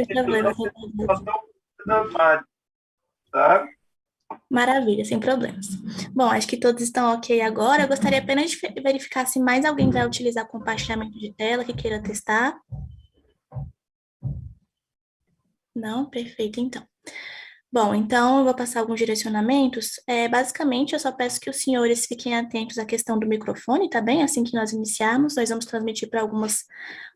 Sem problema, sem problema. Sabe? Maravilha, sem problemas. Bom, acho que todos estão ok agora. Eu gostaria apenas de verificar se mais alguém vai utilizar compartilhamento de tela que queira testar. Não? Perfeito, então. Bom, então eu vou passar alguns direcionamentos. Basicamente, eu só peço que os senhores fiquem atentos à questão do microfone, tá bem? Assim que nós iniciarmos, nós vamos transmitir para algumas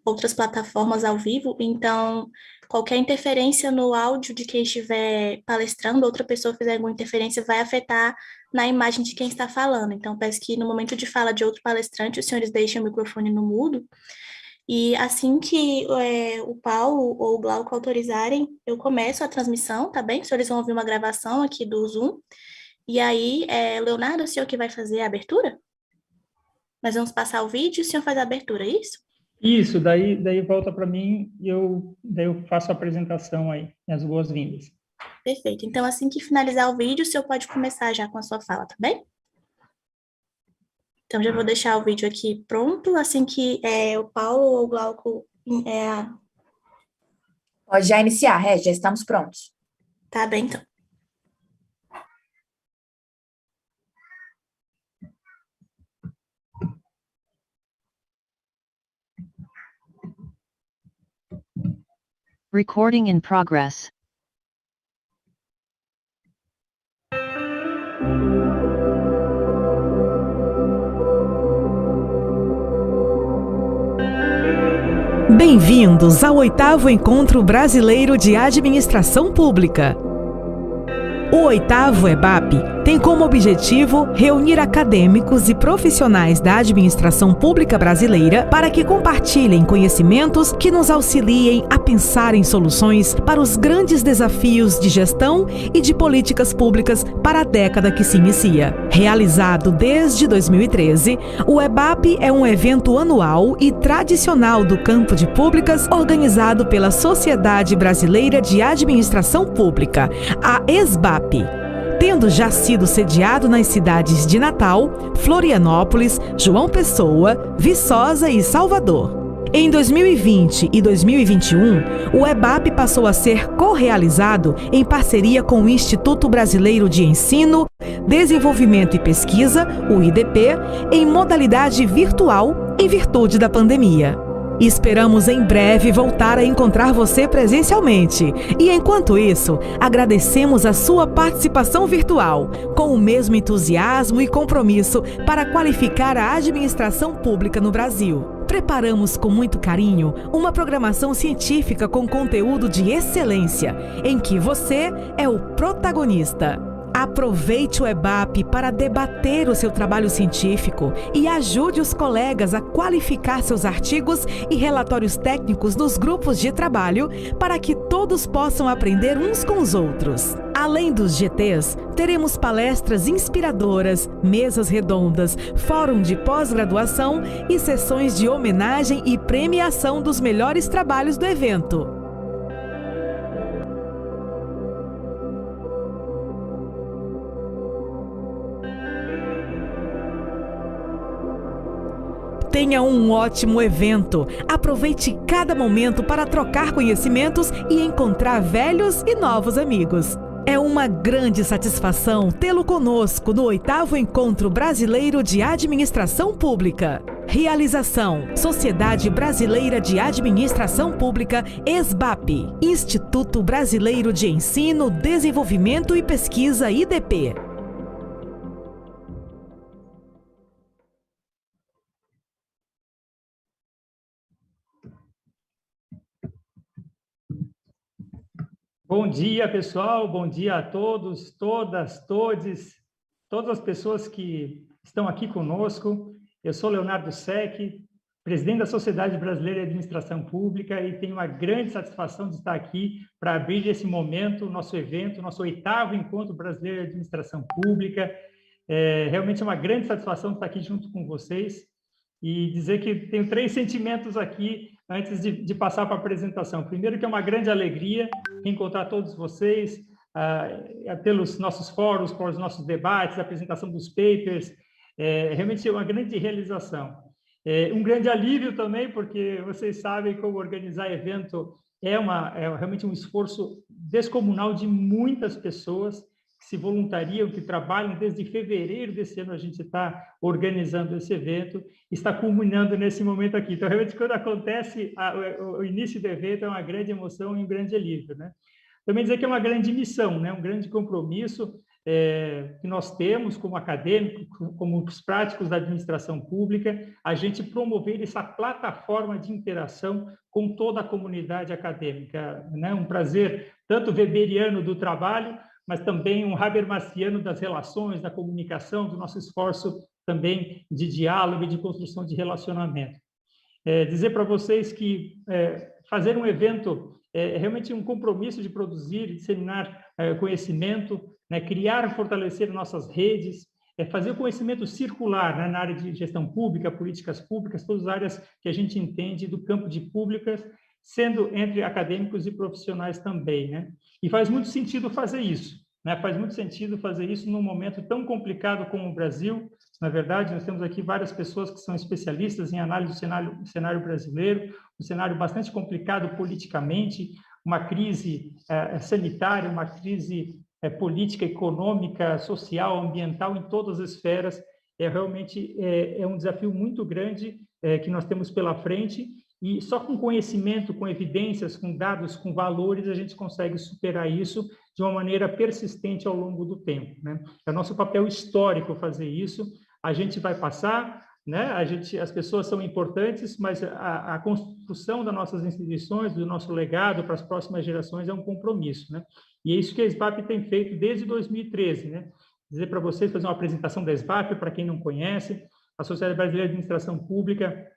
outras plataformas ao vivo, então qualquer interferência no áudio de quem estiver palestrando, outra pessoa fizer alguma interferência, vai afetar na imagem de quem está falando. Então, peço que no momento de fala de outro palestrante, os senhores deixem o microfone no mudo. E assim que o Paulo ou o Glauco autorizarem, eu começo a transmissão, tá bem? Os senhores vão ouvir uma gravação aqui do Zoom. E aí, Leonardo, é o senhor que vai fazer a abertura? Nós vamos passar o vídeo e o senhor faz a abertura, é isso? Isso, daí volta para mim e daí eu faço a apresentação aí, as boas-vindas. Perfeito. Então, assim que finalizar o vídeo, o senhor pode começar já com a sua fala, tá bem? Então, já vou deixar o vídeo aqui pronto, assim que o Paulo ou o Glauco... Pode já iniciar, já estamos prontos. Tá bem, então. Recording in progress. Bem-vindos ao 8º Encontro Brasileiro de Administração Pública. O 8º EBAP tem como objetivo reunir acadêmicos e profissionais da administração pública brasileira para que compartilhem conhecimentos que nos auxiliem a pensar em soluções para os grandes desafios de gestão e de políticas públicas para a década que se inicia. Realizado desde 2013, o EBAP é um evento anual e tradicional do campo de públicas organizado pela Sociedade Brasileira de Administração Pública, a ESBAP, tendo já sido sediado nas cidades de Natal, Florianópolis, João Pessoa, Viçosa e Salvador. Em 2020 e 2021, o EBAP passou a ser co-realizado em parceria com o Instituto Brasileiro de Ensino, Desenvolvimento e Pesquisa, o IDP, em modalidade virtual em virtude da pandemia. Esperamos em breve voltar a encontrar você presencialmente. E enquanto isso, agradecemos a sua participação virtual, com o mesmo entusiasmo e compromisso para qualificar a administração pública no Brasil. Preparamos com muito carinho uma programação científica com conteúdo de excelência, em que você é o protagonista. Aproveite o EBAP para debater o seu trabalho científico e ajude os colegas a qualificar seus artigos e relatórios técnicos nos grupos de trabalho para que todos possam aprender uns com os outros. Além dos GTs, teremos palestras inspiradoras, mesas redondas, fórum de pós-graduação e sessões de homenagem e premiação dos melhores trabalhos do evento. Tenha um ótimo evento. Aproveite cada momento para trocar conhecimentos e encontrar velhos e novos amigos. É uma grande satisfação tê-lo conosco no 8º Encontro Brasileiro de Administração Pública. Realização: Sociedade Brasileira de Administração Pública, ESBAP, Instituto Brasileiro de Ensino, Desenvolvimento e Pesquisa, IDP. Bom dia, pessoal. Bom dia a todos, todas, todes, todas as pessoas que estão aqui conosco. Eu sou Leonardo Sec, presidente da Sociedade Brasileira de Administração Pública, e tenho uma grande satisfação de estar aqui para abrir esse momento, nosso evento, nosso 8º Encontro Brasileiro de Administração Pública. Realmente é uma grande satisfação estar aqui junto com vocês e dizer que tenho 3 sentimentos aqui antes de passar para a apresentação. Primeiro, que é uma grande alegria encontrar todos vocês, pelos nossos fóruns, pelos nossos debates, a apresentação dos papers. Realmente é uma grande realização. Um grande alívio também, porque vocês sabem como organizar evento é realmente um esforço descomunal de muitas pessoas que se voluntariam, que trabalham desde fevereiro desse ano. A gente está organizando esse evento, está culminando nesse momento aqui. Então, realmente, quando acontece o início do evento, é uma grande emoção e um grande alívio, né? Também dizer que é uma grande missão, né? Um grande compromisso que nós temos como acadêmicos, como os práticos da administração pública, a gente promover essa plataforma de interação com toda a comunidade acadêmica, né? Um prazer tanto weberiano do trabalho, mas também um habermasiano das relações, da comunicação, do nosso esforço também de diálogo e de construção de relacionamento. Dizer para vocês que fazer um evento é realmente um compromisso de produzir e disseminar conhecimento, né, criar e fortalecer nossas redes, fazer o conhecimento circular, né, na área de gestão pública, políticas públicas, todas as áreas que a gente entende do campo de públicas, sendo entre acadêmicos e profissionais também, né? E faz muito sentido fazer isso, né? Faz muito sentido fazer isso num momento tão complicado como o Brasil. Na verdade, nós temos aqui várias pessoas que são especialistas em análise do cenário brasileiro, um cenário bastante complicado politicamente, uma crise sanitária, uma crise política, econômica, social, ambiental, em todas as esferas. Realmente um desafio muito grande que nós temos pela frente, e só com conhecimento, com evidências, com dados, com valores, a gente consegue superar isso de uma maneira persistente ao longo do tempo, né? É o nosso papel histórico fazer isso. A gente vai passar, né? As pessoas são importantes, mas a construção das nossas instituições, do nosso legado para as próximas gerações é um compromisso, né? E é isso que a EBAP tem feito desde 2013, né? Dizer para vocês, fazer uma apresentação da EBAP, para quem não conhece, a Sociedade Brasileira de Administração Pública,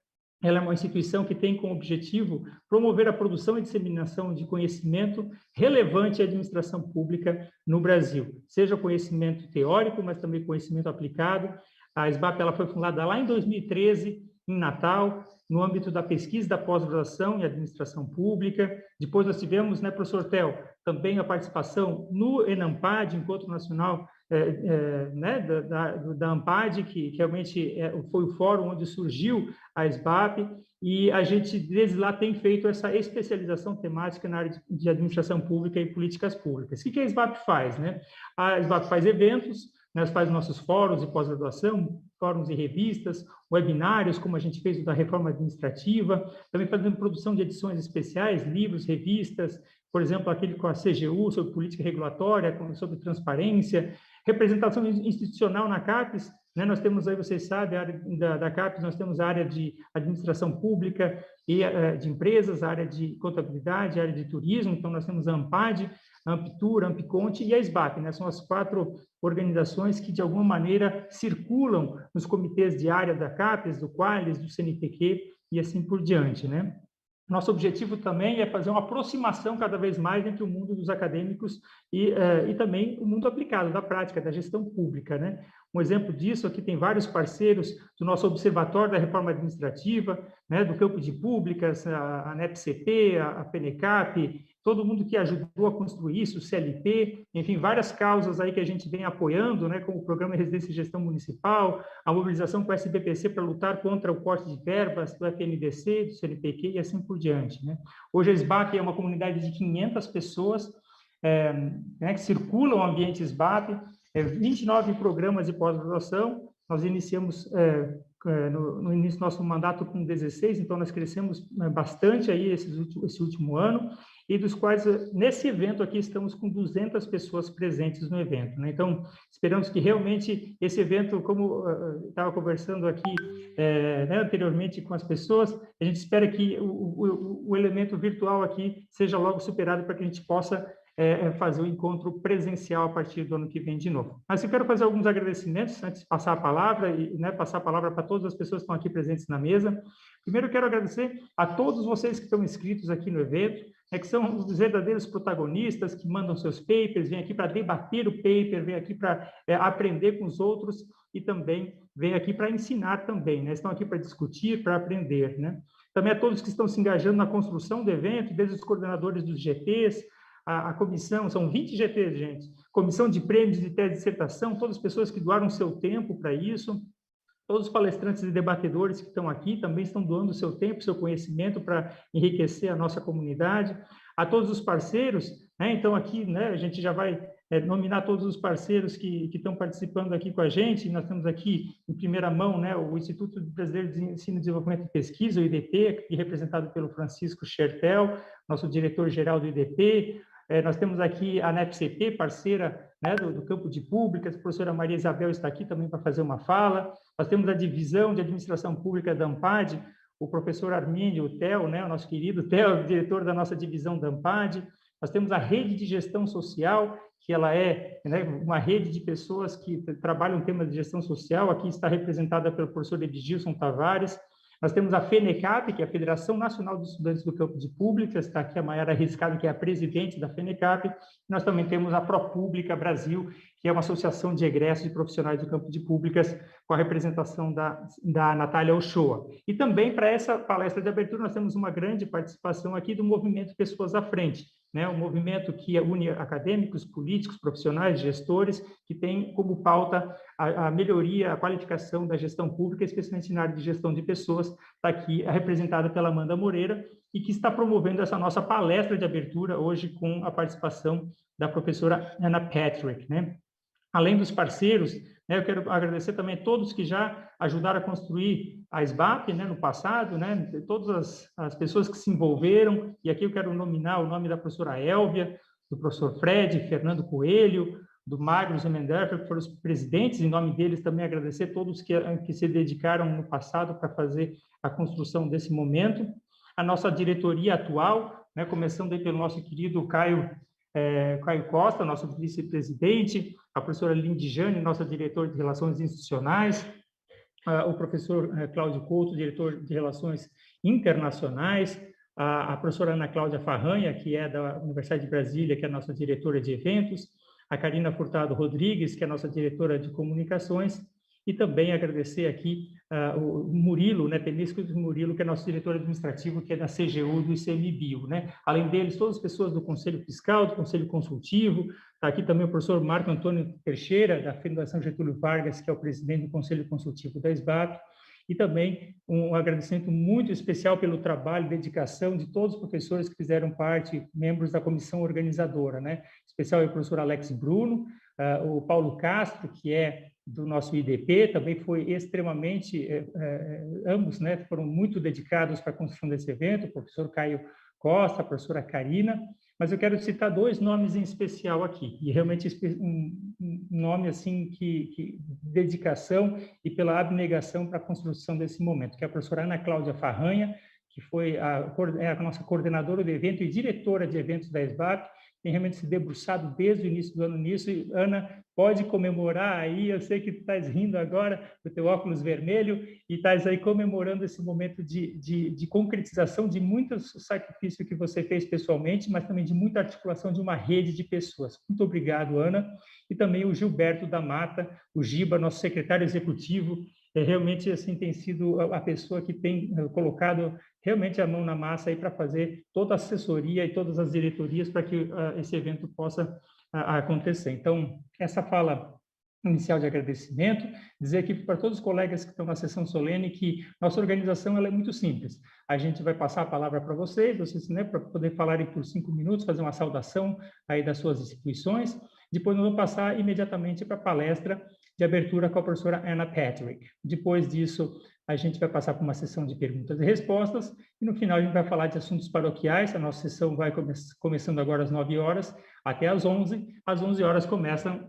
ela é uma instituição que tem como objetivo promover a produção e disseminação de conhecimento relevante à administração pública no Brasil, seja conhecimento teórico, mas também conhecimento aplicado. A EBAP ela foi fundada lá em 2013, em Natal, no âmbito da pesquisa da pós-graduação em administração pública. Depois nós tivemos, né, professor Tel, também a participação no ENAMPAD, Encontro Nacional né, da AMPAD, que realmente foi o fórum onde surgiu a EBAP, e a gente, desde lá, tem feito essa especialização temática na área de administração pública e políticas públicas. O que a EBAP faz, né? A EBAP faz eventos, nós faz nossos fóruns de pós-graduação, fóruns e revistas, webinários, como a gente fez o da reforma administrativa, também fazendo produção de edições especiais, livros, revistas, por exemplo, aquele com a CGU, sobre política regulatória, sobre transparência, representação institucional na CAPES, né? Nós temos aí, vocês sabem, a área da CAPES, nós temos a área de administração pública e de empresas, a área de contabilidade, a área de turismo, então nós temos a AMPAD, a Amptur, a Ampiconte e a EBAP, né? São as 4 organizações que, de alguma maneira, circulam nos comitês de área da CAPES, do Qualis, do CNPq e assim por diante, né? Nosso objetivo também é fazer uma aproximação cada vez mais entre o mundo dos acadêmicos e também o mundo aplicado, da prática, da gestão pública, né? Um exemplo disso, aqui tem vários parceiros do nosso Observatório da Reforma Administrativa, né, do campo de públicas, a NEPCP, a PNCAP, todo mundo que ajudou a construir isso, o CLP, enfim, várias causas aí que a gente vem apoiando, né, como o Programa de Residência e Gestão Municipal, a mobilização com o SBPC para lutar contra o corte de verbas do FNDC, do CNPq e assim por diante, né? Hoje a EBAP é uma comunidade de 500 pessoas né, que circulam o ambiente EBAP, 29 programas de pós-graduação. Nós iniciamos no início do nosso mandato com 16, então nós crescemos bastante aí esse último ano, e dos quais, nesse evento aqui, estamos com 200 pessoas presentes no evento, né? Então, esperamos que realmente esse evento, como estava conversando aqui né, anteriormente com as pessoas, a gente espera que o elemento virtual aqui seja logo superado para que a gente possa fazer o encontro presencial a partir do ano que vem de novo. Mas eu quero fazer alguns agradecimentos antes de passar a palavra, e né, passar a palavra para todas as pessoas que estão aqui presentes na mesa. Primeiro, eu quero agradecer a todos vocês que estão inscritos aqui no evento, que são os verdadeiros protagonistas, que mandam seus papers, vêm aqui para debater o paper, vêm aqui para aprender com os outros e também vêm aqui para ensinar também, né? Estão aqui para discutir, para aprender, né? Também a todos que estão se engajando na construção do evento, desde os coordenadores dos GTs, a comissão, são 20 GTs, gente, comissão de prêmios de tese de dissertação, todas as pessoas que doaram seu tempo para isso, Todos os palestrantes e debatedores que estão aqui também estão doando o seu tempo, seu conhecimento para enriquecer a nossa comunidade. A todos os parceiros, né? Então aqui, né, a gente já vai nominar todos os parceiros que estão participando aqui com a gente. Nós temos aqui, em primeira mão, né, o Instituto Brasileiro de Ensino, Desenvolvimento e Pesquisa, o IDP, representado pelo Francisco Schertel, nosso diretor-geral do IDP. Nós temos aqui a NEPCP, parceira, né, do campo de Pública. A professora Maria Isabel está aqui também para fazer uma fala. Nós temos a divisão de Administração Pública da AMPAD, o professor Armínio, o Theo, né, o nosso querido Theo, diretor da nossa divisão da AMPAD. Nós temos a rede de gestão social, que ela é, né, uma rede de pessoas que trabalham temas de gestão social. Aqui está representada pelo professor Edgilson Tavares. Nós temos a FENECAP, que é a Federação Nacional dos Estudantes do Campo de Pública, está aqui a Maiara Riscado, que é a presidente da FENECAP. Nós também temos a Pública Brasil, que é uma associação de egressos de profissionais do campo de públicas, com a representação da Natália Ochoa. E também, para essa palestra de abertura, nós temos uma grande participação aqui do movimento Pessoas à Frente, né? Um movimento que une acadêmicos, políticos, profissionais, gestores, que tem como pauta a melhoria, a qualificação da gestão pública, especialmente na área de gestão de pessoas. Está aqui representada pela Amanda Moreira, e que está promovendo essa nossa palestra de abertura hoje com a participação da professora Anna Patrick, né? Além dos parceiros, né, eu quero agradecer também a todos que já ajudaram a construir a EBAP, né, no passado, né, todas as pessoas que se envolveram, e aqui eu quero nominar o nome da professora Elvia, do professor Fred, Fernando Coelho, do Magro Zemenderfer, que foram os presidentes. Em nome deles também agradecer a todos que se dedicaram no passado para fazer a construção desse momento. A nossa diretoria atual, né, começando aí pelo nosso querido Caio Costa, nosso vice-presidente, a professora Lindy Jane, nossa diretora de Relações Institucionais, o professor Cláudio Couto, diretor de Relações Internacionais, a professora Ana Cláudia Farranha, que é da Universidade de Brasília, que é a nossa diretora de eventos, a Karina Furtado Rodrigues, que é a nossa diretora de comunicações, e também agradecer aqui o Murilo, né, Temísco Murilo, que é nosso diretor administrativo, que é da CGU do ICMBio, né? Além deles, todas as pessoas do Conselho Fiscal, do Conselho Consultivo. Está aqui também o professor Marco Antônio Teixeira, da Fundação Getúlio Vargas, que é o presidente do Conselho Consultivo da EBAP. E também um agradecimento muito especial pelo trabalho e dedicação de todos os professores que fizeram parte, membros da comissão organizadora, né? Em especial o professor Alex Bruno, o Paulo Castro, que é do nosso IDP, também foi extremamente, ambos, né, foram muito dedicados para a construção desse evento, o professor Caio Costa, a professora Karina, mas eu quero citar dois nomes em especial aqui, e realmente um nome assim que dedicação e pela abnegação para a construção desse momento, que é a professora Ana Cláudia Farranha, que foi a nossa coordenadora do evento e diretora de eventos da EBAP, tem realmente se debruçado desde o início do ano nisso. E, Ana, pode comemorar aí, eu sei que tu estás rindo agora com o teu óculos vermelho e estás aí comemorando esse momento de concretização de muito sacrifício que você fez pessoalmente, mas também de muita articulação de uma rede de pessoas. Muito obrigado, Ana. E também o Gilberto da Mata, o Giba, nosso secretário executivo, realmente assim tem sido a pessoa que tem colocado realmente a mão na massa aí para fazer toda a assessoria e todas as diretorias para que esse evento possa acontecer. Então, essa fala inicial de agradecimento, dizer aqui para todos os colegas que estão na sessão solene que nossa organização ela é muito simples. A gente vai passar a palavra para vocês, né, para poder falarem por 5 minutos, fazer uma saudação aí das suas instituições. Depois nós vamos passar imediatamente para a palestra de abertura com a professora Anna Patrick. Depois disso, a gente vai passar por uma sessão de perguntas e respostas, e no final a gente vai falar de assuntos paroquiais. A nossa sessão vai começando agora às 9 horas, até às 11. Às 11 horas começam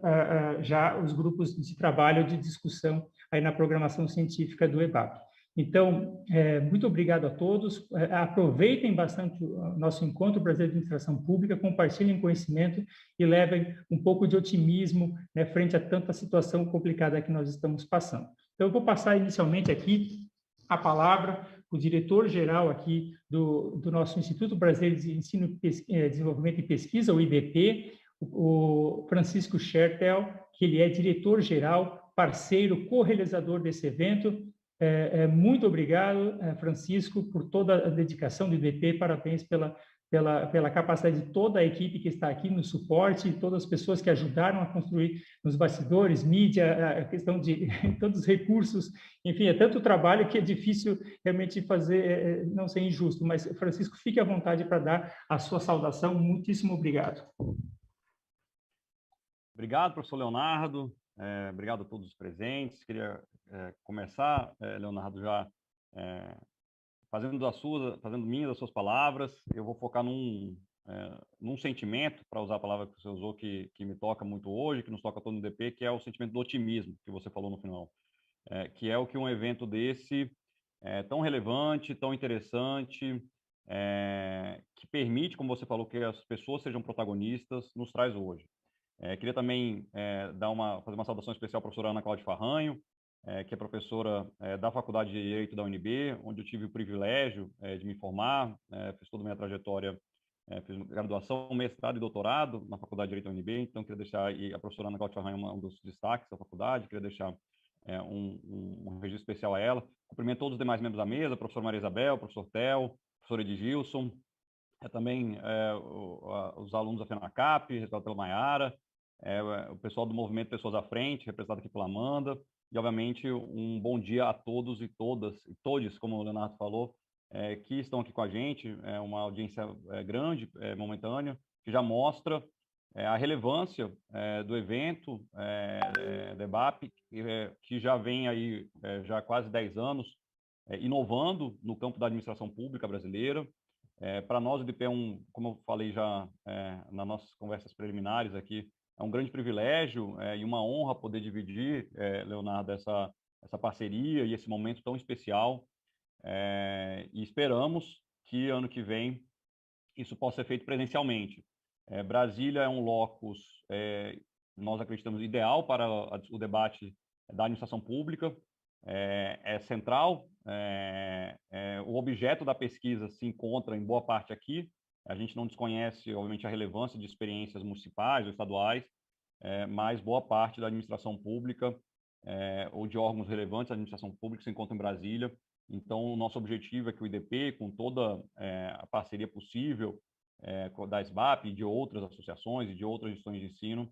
já os grupos de trabalho, de discussão aí na programação científica do EBAP. Então, muito obrigado a todos. Aproveitem bastante o nosso Encontro Brasileiro de Administração Pública, compartilhem conhecimento e levem um pouco de otimismo, né, frente a tanta situação complicada que nós estamos passando. Então, eu vou passar inicialmente aqui a palavra para o diretor-geral aqui do nosso Instituto Brasileiro de Ensino, Desenvolvimento e Pesquisa, o IBP, o Francisco Schertel, que ele é diretor-geral, parceiro, co-realizador desse evento. Muito obrigado, Francisco, por toda a dedicação do IBP, parabéns pela pela capacidade de toda a equipe que está aqui no suporte, todas as pessoas que ajudaram a construir nos bastidores, mídia, a questão de todos os recursos, enfim, é tanto trabalho que é difícil realmente fazer, não ser injusto, mas, Francisco, fique à vontade para dar a sua saudação. Muitíssimo obrigado. Obrigado, professor Leonardo, obrigado a todos os presentes. Queria começar, Leonardo, já fazendo minhas as suas palavras. Eu vou focar num sentimento, para usar a palavra que você usou, que me toca muito hoje, que nos toca todo no DP, que é o sentimento do otimismo, que você falou no final, que é o que um evento desse, tão relevante, tão interessante, que permite, como você falou, que as pessoas sejam protagonistas, nos traz hoje. Queria também fazer uma saudação especial à professora Ana Cláudia Farranho, que é professora da Faculdade de Direito da UNB, onde eu tive o privilégio de me formar, fiz toda a minha trajetória, fiz graduação, mestrado e doutorado na Faculdade de Direito da UNB, então queria deixar, e a professora Ana Cláudia Farranho é um dos destaques da faculdade, queria deixar um registro especial a ela. Cumprimento todos os demais membros da mesa, a professora Maria Isabel, professor Theo, professor Edgilson, também os alunos da FENACAP, representado pela Maiara, o pessoal do Movimento Pessoas à Frente, representado aqui pela Amanda, e, obviamente, um bom dia a todos e todas, e todos, como o Leonardo falou, que estão aqui com a gente. É uma audiência grande, momentânea, que já mostra a relevância do evento, do EBAP, que já vem aí já há quase 10 anos, inovando no campo da administração pública brasileira. Para nós, o DP como eu falei já nas nossas conversas preliminares aqui, é um grande privilégio e uma honra poder dividir, Leonardo, essa parceria e esse momento tão especial. E esperamos que ano que vem isso possa ser feito presencialmente. Brasília é um locus, nós acreditamos, ideal para o debate da administração pública, é central, o objeto da pesquisa se encontra em boa parte aqui. A gente não desconhece, obviamente, a relevância de experiências municipais ou estaduais, mas boa parte da administração pública ou de órgãos relevantes da administração pública se encontra em Brasília. Então, o nosso objetivo é que o IDP, com toda a parceria possível da EBAP e de outras associações e de outras instituições de ensino,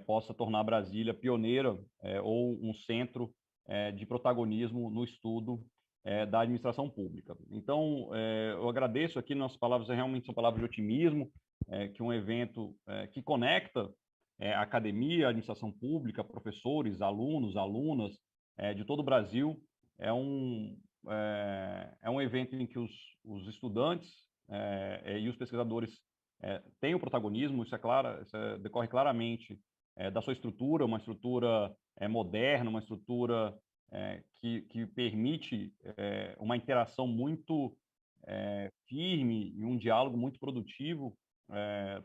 possa tornar Brasília pioneira ou um centro de protagonismo no estudo da administração pública. Então, eu agradeço aqui, nossas palavras realmente são palavras de otimismo, que um evento que conecta a academia, a administração pública, professores, alunos, alunas de todo o Brasil, é um evento em que os estudantes e os pesquisadores têm o protagonismo. Isso decorre claramente da sua estrutura, uma estrutura moderna, uma estrutura que permite uma interação muito firme e um diálogo muito produtivo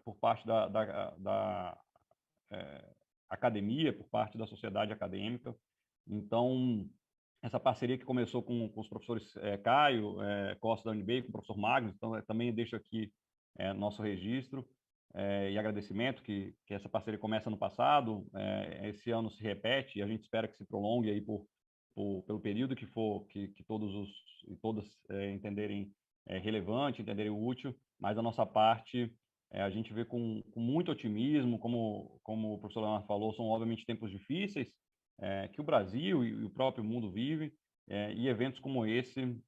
por parte da academia, por parte da sociedade acadêmica. Então, essa parceria que começou com os professores Caio Costa da UNB, com o professor Magnus, então também deixo aqui nosso registro e agradecimento que essa parceria começa no passado, esse ano se repete e a gente espera que se prolongue aí pelo período que for, que todos e todas entenderem relevante, entenderem útil, mas da nossa parte a gente vê com muito otimismo, como o professor Leonardo falou, são obviamente tempos difíceis que o Brasil e o próprio mundo vive, e eventos como esse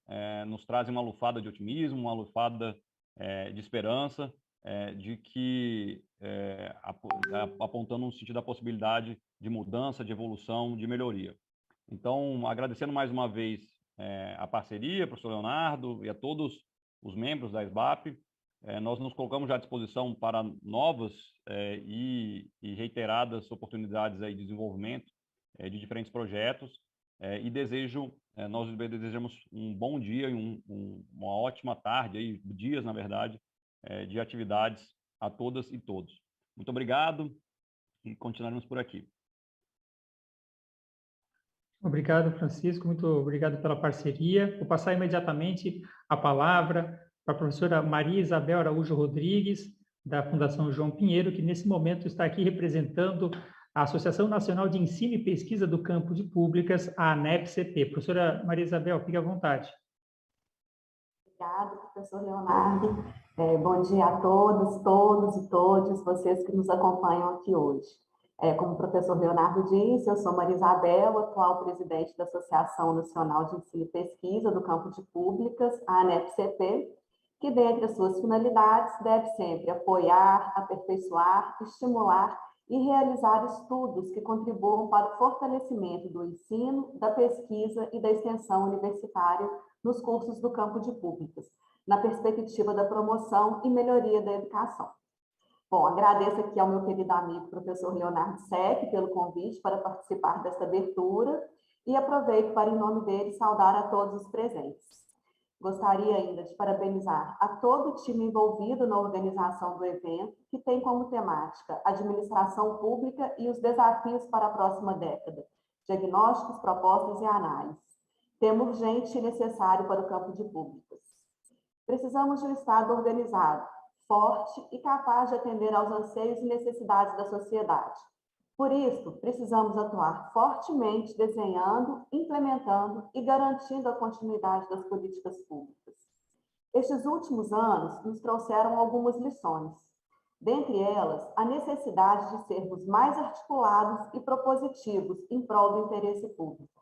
nos trazem uma lufada de otimismo, uma lufada de esperança, de que apontando no sentido da possibilidade de mudança, de evolução, de melhoria. Então, agradecendo mais uma vez a parceria, professor Leonardo, e a todos os membros da EBAP, nós nos colocamos já à disposição para novas e reiteradas oportunidades aí de desenvolvimento de diferentes projetos, e nós desejamos um bom dia e uma ótima tarde, aí, dias, na verdade, de atividades a todas e todos. Muito obrigado e continuaremos por aqui. Obrigado, Francisco, muito obrigado pela parceria. Vou passar imediatamente a palavra para a professora Maria Isabel Araújo Rodrigues, da Fundação João Pinheiro, que nesse momento está aqui representando a Associação Nacional de Ensino e Pesquisa do Campo de Públicas, a ANEP-CP. Professora Maria Isabel, fique à vontade. Obrigada, professor Leonardo. Bom dia a todos, todos e todas vocês que nos acompanham aqui hoje. Como o professor Leonardo disse, eu sou Maria Isabel, atual presidente da Associação Nacional de Ensino e Pesquisa do Campo de Públicas, a ANEP-CP, que, dentre as suas finalidades, deve sempre apoiar, aperfeiçoar, estimular e realizar estudos que contribuam para o fortalecimento do ensino, da pesquisa e da extensão universitária nos cursos do campo de públicas, na perspectiva da promoção e melhoria da educação. Bom, agradeço aqui ao meu querido amigo, professor Leonardo Sec, pelo convite para participar desta abertura e aproveito para, em nome dele, saudar a todos os presentes. Gostaria ainda de parabenizar a todo o time envolvido na organização do evento, que tem como temática Administração Pública e os desafios para a próxima década, diagnósticos, propostas e análises. Tema urgente e necessário para o campo de públicas. Precisamos de um Estado organizado, forte e capaz de atender aos anseios e necessidades da sociedade. Por isso, precisamos atuar fortemente desenhando, implementando e garantindo a continuidade das políticas públicas. Estes últimos anos nos trouxeram algumas lições. Dentre elas, a necessidade de sermos mais articulados e propositivos em prol do interesse público.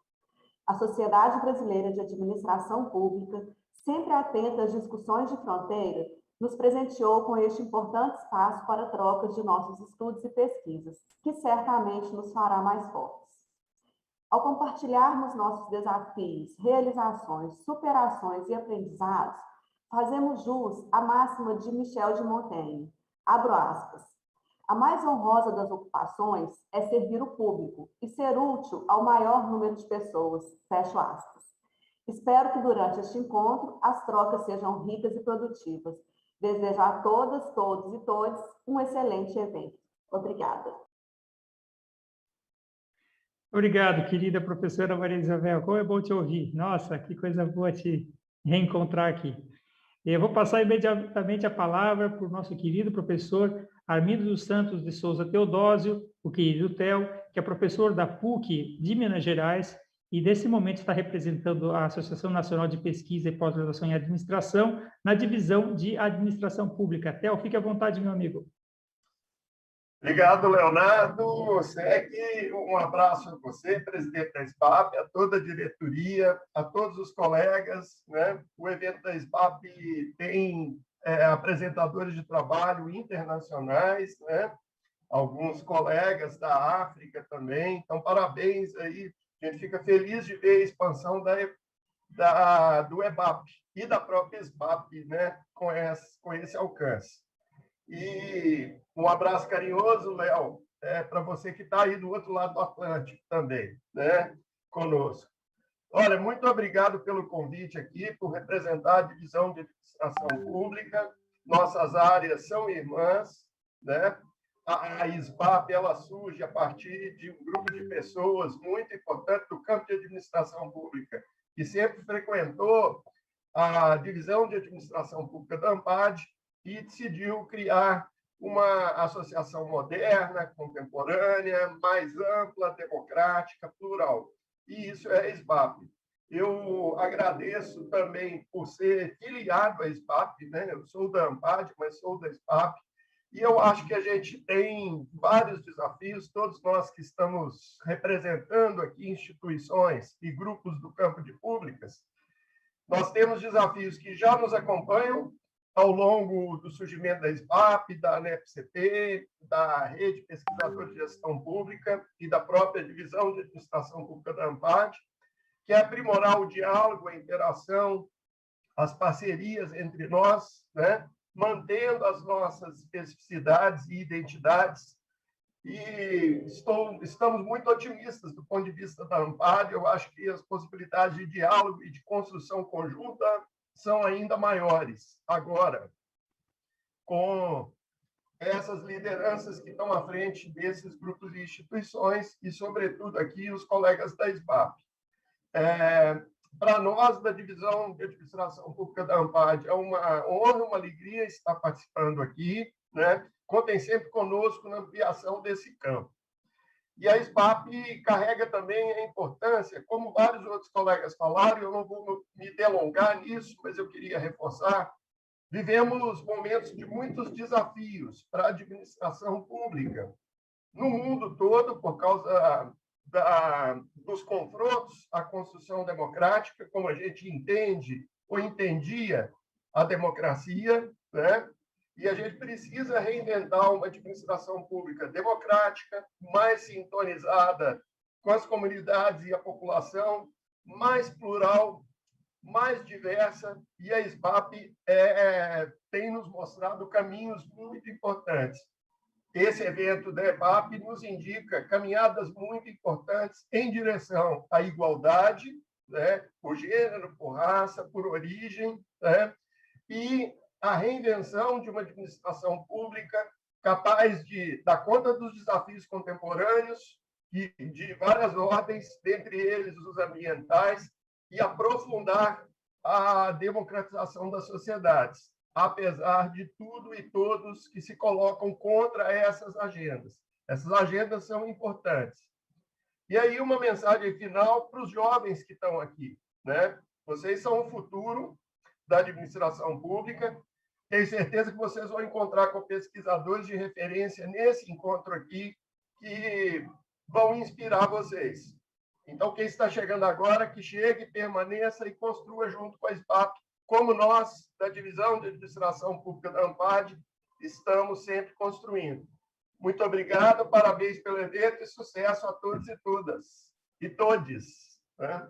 A Sociedade Brasileira de Administração Pública, sempre atenta às discussões de fronteira, nos presenteou com este importante espaço para trocas de nossos estudos e pesquisas, que certamente nos fará mais fortes. Ao compartilharmos nossos desafios, realizações, superações e aprendizados, fazemos jus à máxima de Michel de Montaigne, abro aspas, a mais honrosa das ocupações é servir o público e ser útil ao maior número de pessoas, fecho aspas. Espero que durante este encontro as trocas sejam ricas e produtivas. Desejo a todas, todos e todes um excelente evento. Obrigada. Obrigado, querida professora Maria Isabel. Como é bom te ouvir. Nossa, que coisa boa te reencontrar aqui. Eu vou passar imediatamente a palavra para o nosso querido professor Armindo dos Santos de Souza Teodósio, o querido Theo, que é professor da PUC de Minas Gerais, e nesse momento está representando a Associação Nacional de Pesquisa e Pós-Graduação em Administração, na divisão de Administração Pública. Theo, fique à vontade, meu amigo. Obrigado, Leonardo. Sec, um abraço a você, presidente da EBAP, a toda a diretoria, a todos os colegas, né? O evento da EBAP tem apresentadores de trabalho internacionais, né? Alguns colegas da África também. Então, parabéns aí. A gente fica feliz de ver a expansão do EBAP e da própria EBAP, né, com esse alcance. E um abraço carinhoso, Léo, para você que está aí do outro lado do Atlântico também, né, conosco. Olha, muito obrigado pelo convite aqui, por representar a Divisão de Administração Pública. Nossas áreas são irmãs, né? A EBAP, ela surge a partir de um grupo de pessoas muito importante do campo de administração pública, que sempre frequentou a Divisão de Administração Pública da ANPAD e decidiu criar uma associação moderna, contemporânea, mais ampla, democrática, plural. E isso é a EBAP. Eu agradeço também por ser filiado à EBAP, né? Eu sou da ANPAD, mas sou da EBAP. E eu acho que a gente tem vários desafios, todos nós que estamos representando aqui instituições e grupos do campo de públicas, nós temos desafios que já nos acompanham ao longo do surgimento da EBAP, da ANEP-CP, da Rede Pesquisadora de Gestão Pública e da própria Divisão de Administração Pública da ANPAD, que é aprimorar o diálogo, a interação, as parcerias entre nós, né? Mantendo as nossas especificidades e identidades. E estamos muito otimistas do ponto de vista da ANPAD. Eu acho que as possibilidades de diálogo e de construção conjunta são ainda maiores agora, com essas lideranças que estão à frente desses grupos e instituições e, sobretudo, aqui os colegas da EBAP. Para nós, da Divisão de Administração Pública da ANPAD, é uma honra, uma alegria estar participando aqui, né? Contem sempre conosco na ampliação desse campo. E a SBAP carrega também a importância, como vários outros colegas falaram, eu não vou me delongar nisso, mas eu queria reforçar, vivemos momentos de muitos desafios para a administração pública no mundo todo, por causa dos confrontos à construção democrática, como a gente entende ou entendia a democracia, né? E a gente precisa reinventar uma administração pública democrática, mais sintonizada com as comunidades e a população, mais plural, mais diversa, e a SBAP tem nos mostrado caminhos muito importantes. Esse evento da EBAP nos indica caminhadas muito importantes em direção à igualdade, né, por gênero, por raça, por origem, né, e a reinvenção de uma administração pública capaz de dar conta dos desafios contemporâneos e de várias ordens, dentre eles os ambientais, e aprofundar a democratização das sociedades, apesar de tudo e todos que se colocam contra essas agendas. Essas agendas são importantes. E aí uma mensagem final para os jovens que estão aqui, né? Vocês são o futuro da administração pública. Tenho certeza que vocês vão encontrar com pesquisadores de referência nesse encontro aqui que vão inspirar vocês. Então, quem está chegando agora, que chegue, permaneça e construa junto com a SBAP, como nós, da Divisão de Administração Pública da ANPAD, estamos sempre construindo. Muito obrigado, parabéns pelo evento e sucesso a todos e todas. E todes. Né?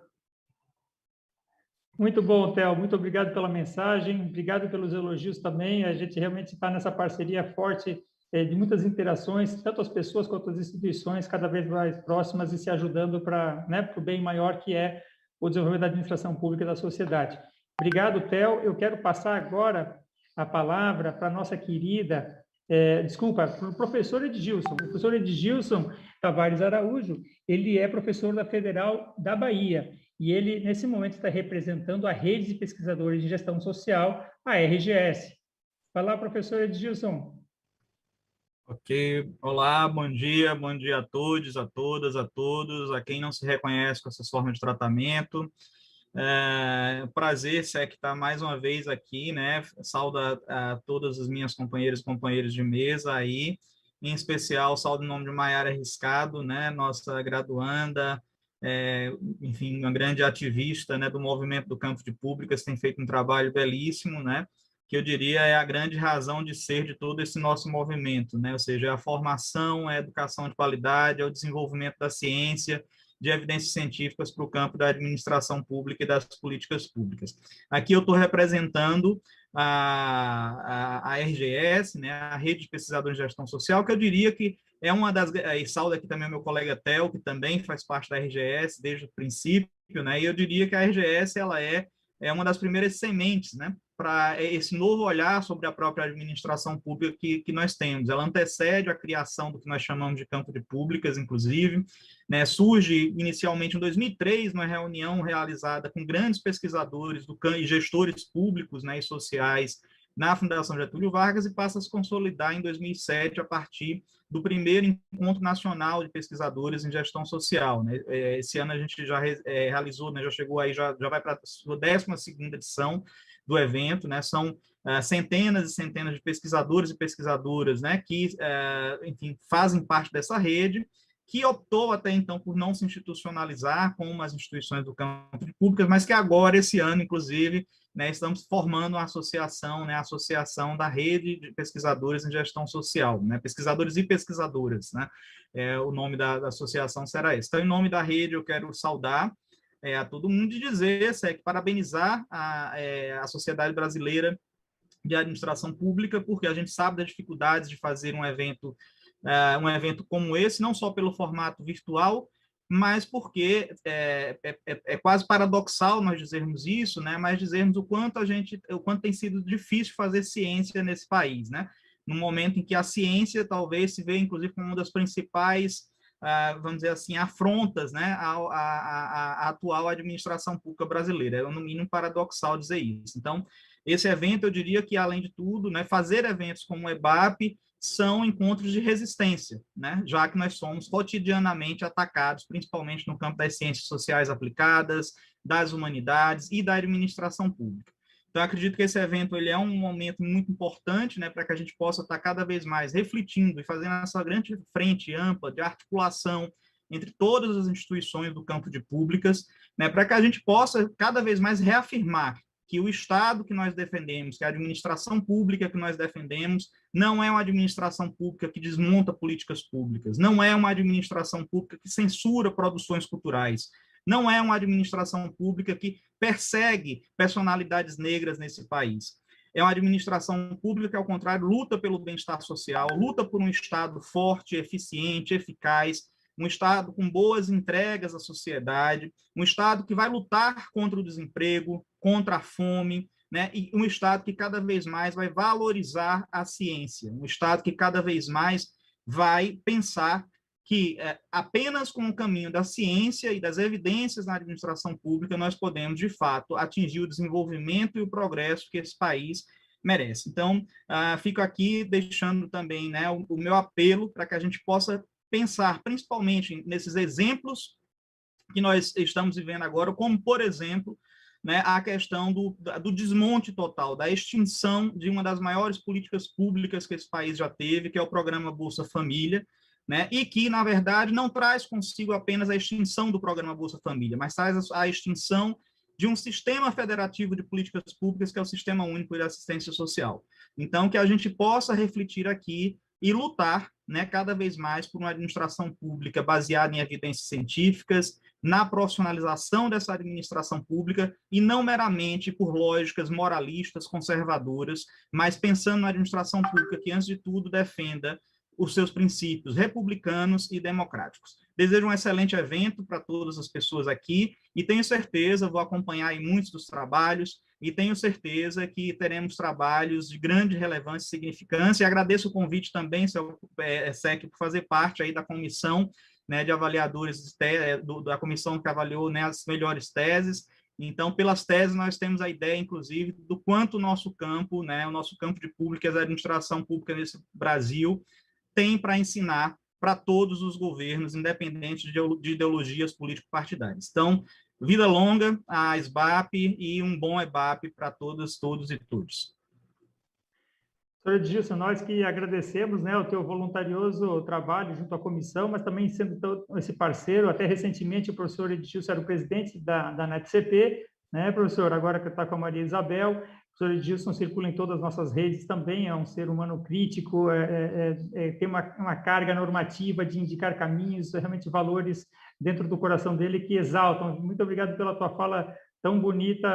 Muito bom, Theo. Muito obrigado pela mensagem. Obrigado pelos elogios também. A gente realmente está nessa parceria forte de muitas interações, tanto as pessoas quanto as instituições, cada vez mais próximas e se ajudando para o bem maior que é o desenvolvimento da administração pública da sociedade. Obrigado, Theo. Eu quero passar agora a palavra para a nossa querida, para o professor Edgilson. O professor Edgilson Tavares Araújo, ele é professor da Federal da Bahia e ele, nesse momento, está representando a Rede de Pesquisadores de Gestão Social, a RGS. Vai lá, professor Edgilson. Ok, olá, bom dia a todos, a todas, a todos, a quem não se reconhece com essa forma de tratamento. Prazer, SEC, estar mais uma vez aqui, né? Saúdo a todas as minhas companheiras e companheiros de mesa aí, em especial, saúdo em nome de Maiara Riscado, né? Nossa graduanda, enfim, uma grande ativista, né, do movimento do campo de públicas, tem feito um trabalho belíssimo, né? Que eu diria é a grande razão de ser de todo esse nosso movimento, né? Ou seja, a formação, a educação de qualidade, o desenvolvimento da ciência, de evidências científicas para o campo da administração pública e das políticas públicas. Aqui eu estou representando a RGS, né, a Rede de Pesquisadores de Gestão Social, que eu diria que é uma das... E saúdo aqui também o meu colega Theo, que também faz parte da RGS desde o princípio, né? E eu diria que a RGS ela é uma das primeiras sementes, né, para esse novo olhar sobre a própria administração pública que nós temos. Ela antecede a criação do que nós chamamos de campo de públicas, inclusive, né, surge inicialmente em 2003, numa reunião realizada com grandes pesquisadores e gestores públicos, né, e sociais na Fundação Getúlio Vargas e passa a se consolidar em 2007 a partir do primeiro Encontro Nacional de Pesquisadores em Gestão Social, né? Esse ano a gente já realizou, né, já chegou aí, já vai para a sua 12ª edição do evento, né? São centenas e centenas de pesquisadores e pesquisadoras, né, que, enfim, fazem parte dessa rede, que optou até então por não se institucionalizar como as instituições do campo de públicas, mas que agora, esse ano, inclusive, né, estamos formando uma associação, né, a Associação da Rede de Pesquisadores em Gestão Social, né, pesquisadores e pesquisadoras, né, o nome da associação será esse. Então, em nome da rede, eu quero saudar a todo mundo e dizer, parabenizar a Sociedade Brasileira de Administração Pública, porque a gente sabe das dificuldades de fazer um evento como esse, não só pelo formato virtual, mas porque é quase paradoxal nós dizermos isso, né? Mas dizermos o quanto tem sido difícil fazer ciência nesse país, né? No momento em que a ciência talvez se vê, inclusive, como uma das principais, vamos dizer assim, afrontas, né, à atual administração pública brasileira. É, no mínimo, paradoxal dizer isso. Então, esse evento, eu diria que, além de tudo, né, fazer eventos como o EBAP são encontros de resistência, né? Já que nós somos cotidianamente atacados, principalmente no campo das ciências sociais aplicadas, das humanidades e da administração pública. Então, eu acredito que esse evento ele é um momento muito importante, né, para que a gente possa estar cada vez mais refletindo e fazendo essa grande frente ampla de articulação entre todas as instituições do campo de públicas, né, para que a gente possa cada vez mais reafirmar que o Estado que nós defendemos, que a administração pública que nós defendemos, não é uma administração pública que desmonta políticas públicas, não é uma administração pública que censura produções culturais, não é uma administração pública que persegue personalidades negras nesse país. É uma administração pública que, ao contrário, luta pelo bem-estar social, luta por um Estado forte, eficiente, eficaz, um Estado com boas entregas à sociedade, um Estado que vai lutar contra o desemprego, contra a fome, né? E um Estado que cada vez mais vai valorizar a ciência, um Estado que cada vez mais vai pensar que apenas com o caminho da ciência e das evidências na administração pública nós podemos, de fato, atingir o desenvolvimento e o progresso que esse país merece. Então, fico aqui deixando também, né, o meu apelo para que a gente possa pensar, principalmente nesses exemplos que nós estamos vivendo agora, como, por exemplo, né, a questão do desmonte total, da extinção de uma das maiores políticas públicas que esse país já teve, que é o programa Bolsa Família, né, e que, na verdade, não traz consigo apenas a extinção do programa Bolsa Família, mas traz a extinção de um sistema federativo de políticas públicas, que é o Sistema Único de Assistência Social. Então, que a gente possa refletir aqui e lutar, né, cada vez mais por uma administração pública baseada em evidências científicas, na profissionalização dessa administração pública e não meramente por lógicas moralistas, conservadoras, mas pensando na administração pública que, antes de tudo, defenda os seus princípios republicanos e democráticos. Desejo um excelente evento para todas as pessoas aqui e tenho certeza, vou acompanhar em muitos dos trabalhos e tenho certeza que teremos trabalhos de grande relevância e significância. E agradeço o convite também, seu SEC, por fazer parte aí da comissão, né, de avaliadores da comissão que avaliou, né, as melhores teses. Então, pelas teses, nós temos a ideia, inclusive, do quanto o nosso campo, né, o nosso campo de públicas, a administração pública nesse Brasil, tem para ensinar para todos os governos, independente de ideologias político-partidárias. Então, vida longa à SBAP e um bom EBAP para todas, todos e todos. Professor Edilson, nós que agradecemos, né, o teu voluntarioso trabalho junto à comissão, mas também sendo esse parceiro. Até recentemente o professor Edilson era o presidente da NETCP, né, professor? Agora que está com a Maria Isabel. O professor Edilson circula em todas as nossas redes, também é um ser humano crítico, tem uma carga normativa de indicar caminhos, realmente valores dentro do coração dele que exaltam. Muito obrigado pela tua fala tão bonita,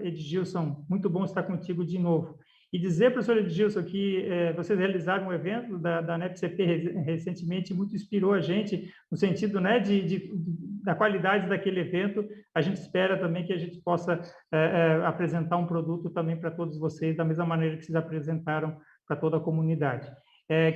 Edilson. Muito bom estar contigo de novo. E dizer, professor Edilson, que vocês realizaram um evento da NETCP recentemente, muito inspirou a gente, no sentido, né, da qualidade daquele evento. A gente espera também que a gente possa apresentar um produto também para todos vocês, da mesma maneira que vocês apresentaram para toda a comunidade.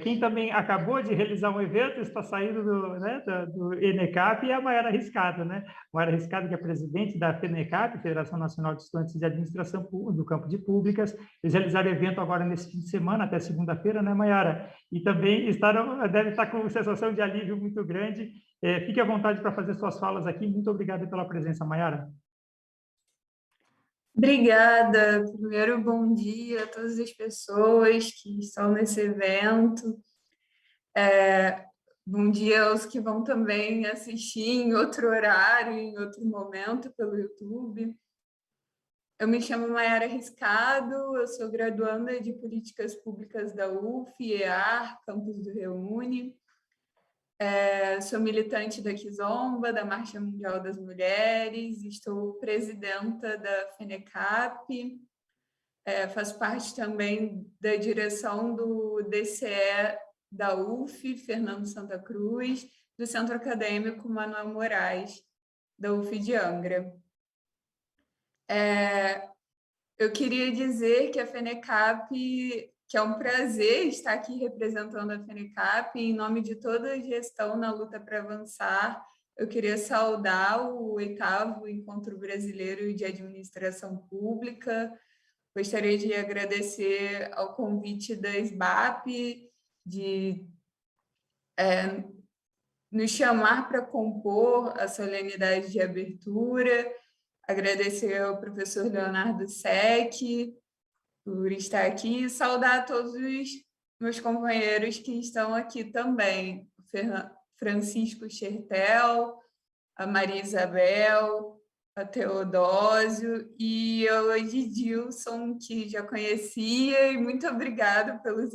Quem também acabou de realizar um evento, está saindo do ENECAP, é a Maiara Riscado, né? Maiara Riscado, que é presidente da FENECAP, Federação Nacional de Estudantes de Administração do Campo de Públicas. Eles realizaram evento agora nesse fim de semana, até segunda-feira, né, Maiara? E também deve estar com sensação de alívio muito grande. Fique à vontade para fazer suas falas aqui. Muito obrigado pela presença, Maiara. Obrigada. Primeiro, bom dia a todas as pessoas que estão nesse evento. Bom dia aos que vão também assistir em outro horário, em outro momento, pelo YouTube. Eu me chamo Maiara Riscado, eu sou graduanda de Políticas Públicas da UF, EAR, Campus do Reúne. Sou militante da Kizomba, da Marcha Mundial das Mulheres, estou presidenta da FENECAP, faço parte também da direção do DCE da UF, Fernando Santa Cruz, do Centro Acadêmico Manuel Moraes, da UF de Angra. Eu queria dizer que a FENECAP, que é um prazer estar aqui representando a FENECAP, em nome de toda a gestão na luta para avançar, eu queria saudar o 8º Encontro Brasileiro de Administração Pública. Gostaria de agradecer ao convite da SBAP de nos chamar para compor a solenidade de abertura, agradecer ao professor Leonardo Sec por estar aqui e saudar todos os meus companheiros que estão aqui também, o Francisco Chertel, a Maria Isabel, a Teodósio e a Edilson, que já conhecia, e muito obrigada pelos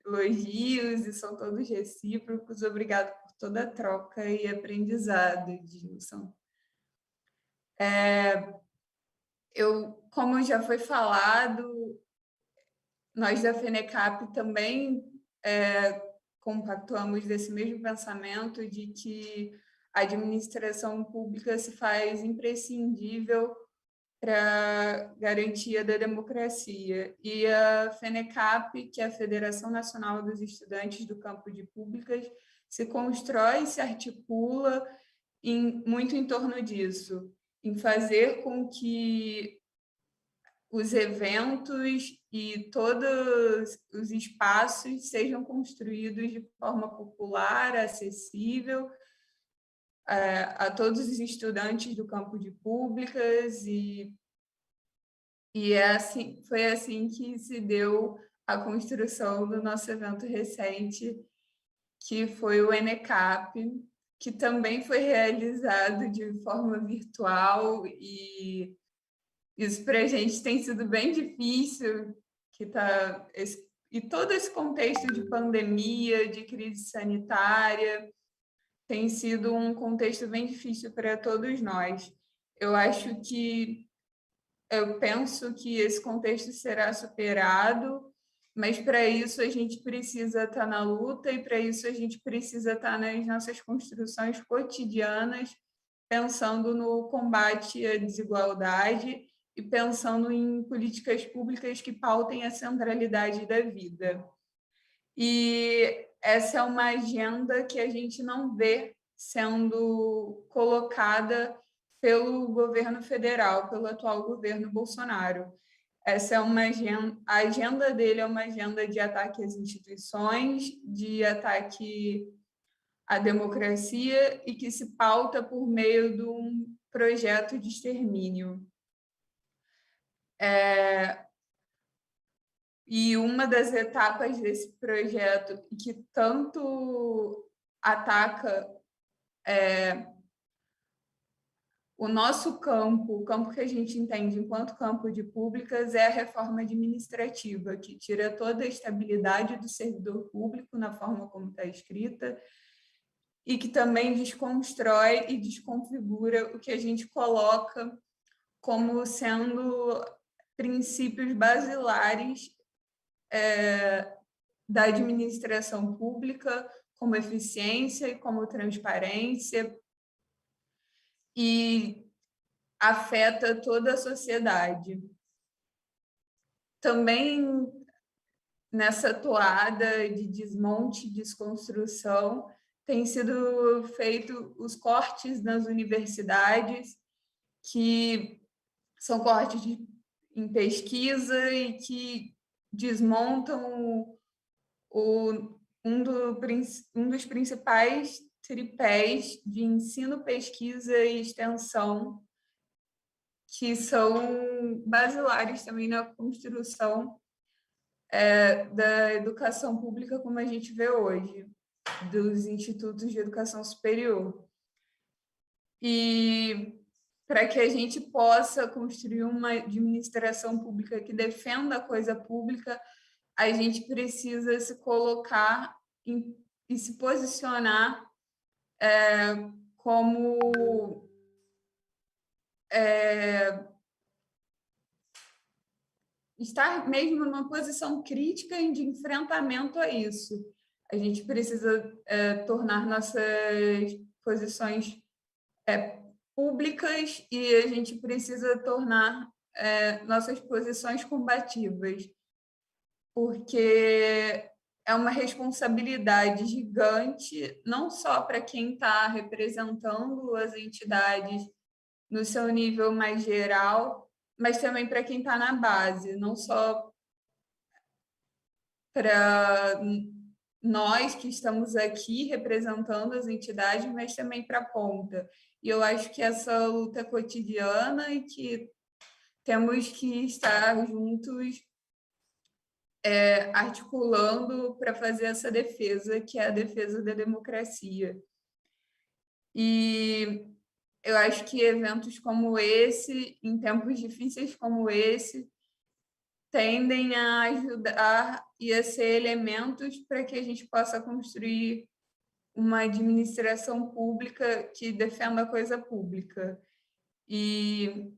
elogios, e são todos recíprocos. Obrigada por toda a troca e aprendizado, Edilson. Como já foi falado, nós da FENECAP também compactuamos desse mesmo pensamento de que a administração pública se faz imprescindível para a garantia da democracia. E a FENECAP, que é a Federação Nacional dos Estudantes do Campo de Públicas, se constrói e se articula muito em torno disso, em fazer com que os eventos e todos os espaços sejam construídos de forma popular, acessível, a todos os estudantes do campo de públicas, e foi assim que se deu a construção do nosso evento recente, que foi o ENECAP, que também foi realizado de forma virtual, e isso para a gente tem sido bem difícil, e todo esse contexto de pandemia, de crise sanitária, tem sido um contexto bem difícil para todos nós. Eu penso que esse contexto será superado, mas para isso a gente precisa estar na luta, e para isso a gente precisa estar nas nossas construções cotidianas, pensando no combate à desigualdade e pensando em políticas públicas que pautem a centralidade da vida. E essa é uma agenda que a gente não vê sendo colocada pelo governo federal, pelo atual governo Bolsonaro. Essa é a agenda dele é uma agenda de ataque às instituições, de ataque à democracia, e que se pauta por meio de um projeto de extermínio. E uma das etapas desse projeto que tanto ataca o nosso campo, o campo que a gente entende enquanto campo de públicas, é a reforma administrativa, que tira toda a estabilidade do servidor público na forma como está escrita, e que também desconstrói e desconfigura o que a gente coloca como sendo princípios basilares da administração pública, como eficiência e como transparência, e afeta toda a sociedade. Também nessa toada de desmonte e desconstrução, tem sido feito os cortes nas universidades, que são cortes em pesquisa e que desmontam um dos principais tripés de ensino, pesquisa e extensão, que são basilares também na construção da educação pública como a gente vê hoje, dos institutos de educação superior. E para que a gente possa construir uma administração pública que defenda a coisa pública, a gente precisa se colocar e se posicionar como estar mesmo numa posição crítica e de enfrentamento a isso. A gente precisa tornar nossas posições públicas, e a gente precisa tornar nossas posições combativas, porque é uma responsabilidade gigante, não só para quem está representando as entidades no seu nível mais geral, mas também para quem está na base, não só para nós que estamos aqui representando as entidades, mas também para a ponta. E eu acho que essa luta é cotidiana e que temos que estar juntos articulando para fazer essa defesa, que é a defesa da democracia. E eu acho que eventos como esse, em tempos difíceis como esse, tendem a ajudar e a ser elementos para que a gente possa construir uma administração pública que defenda a coisa pública. E,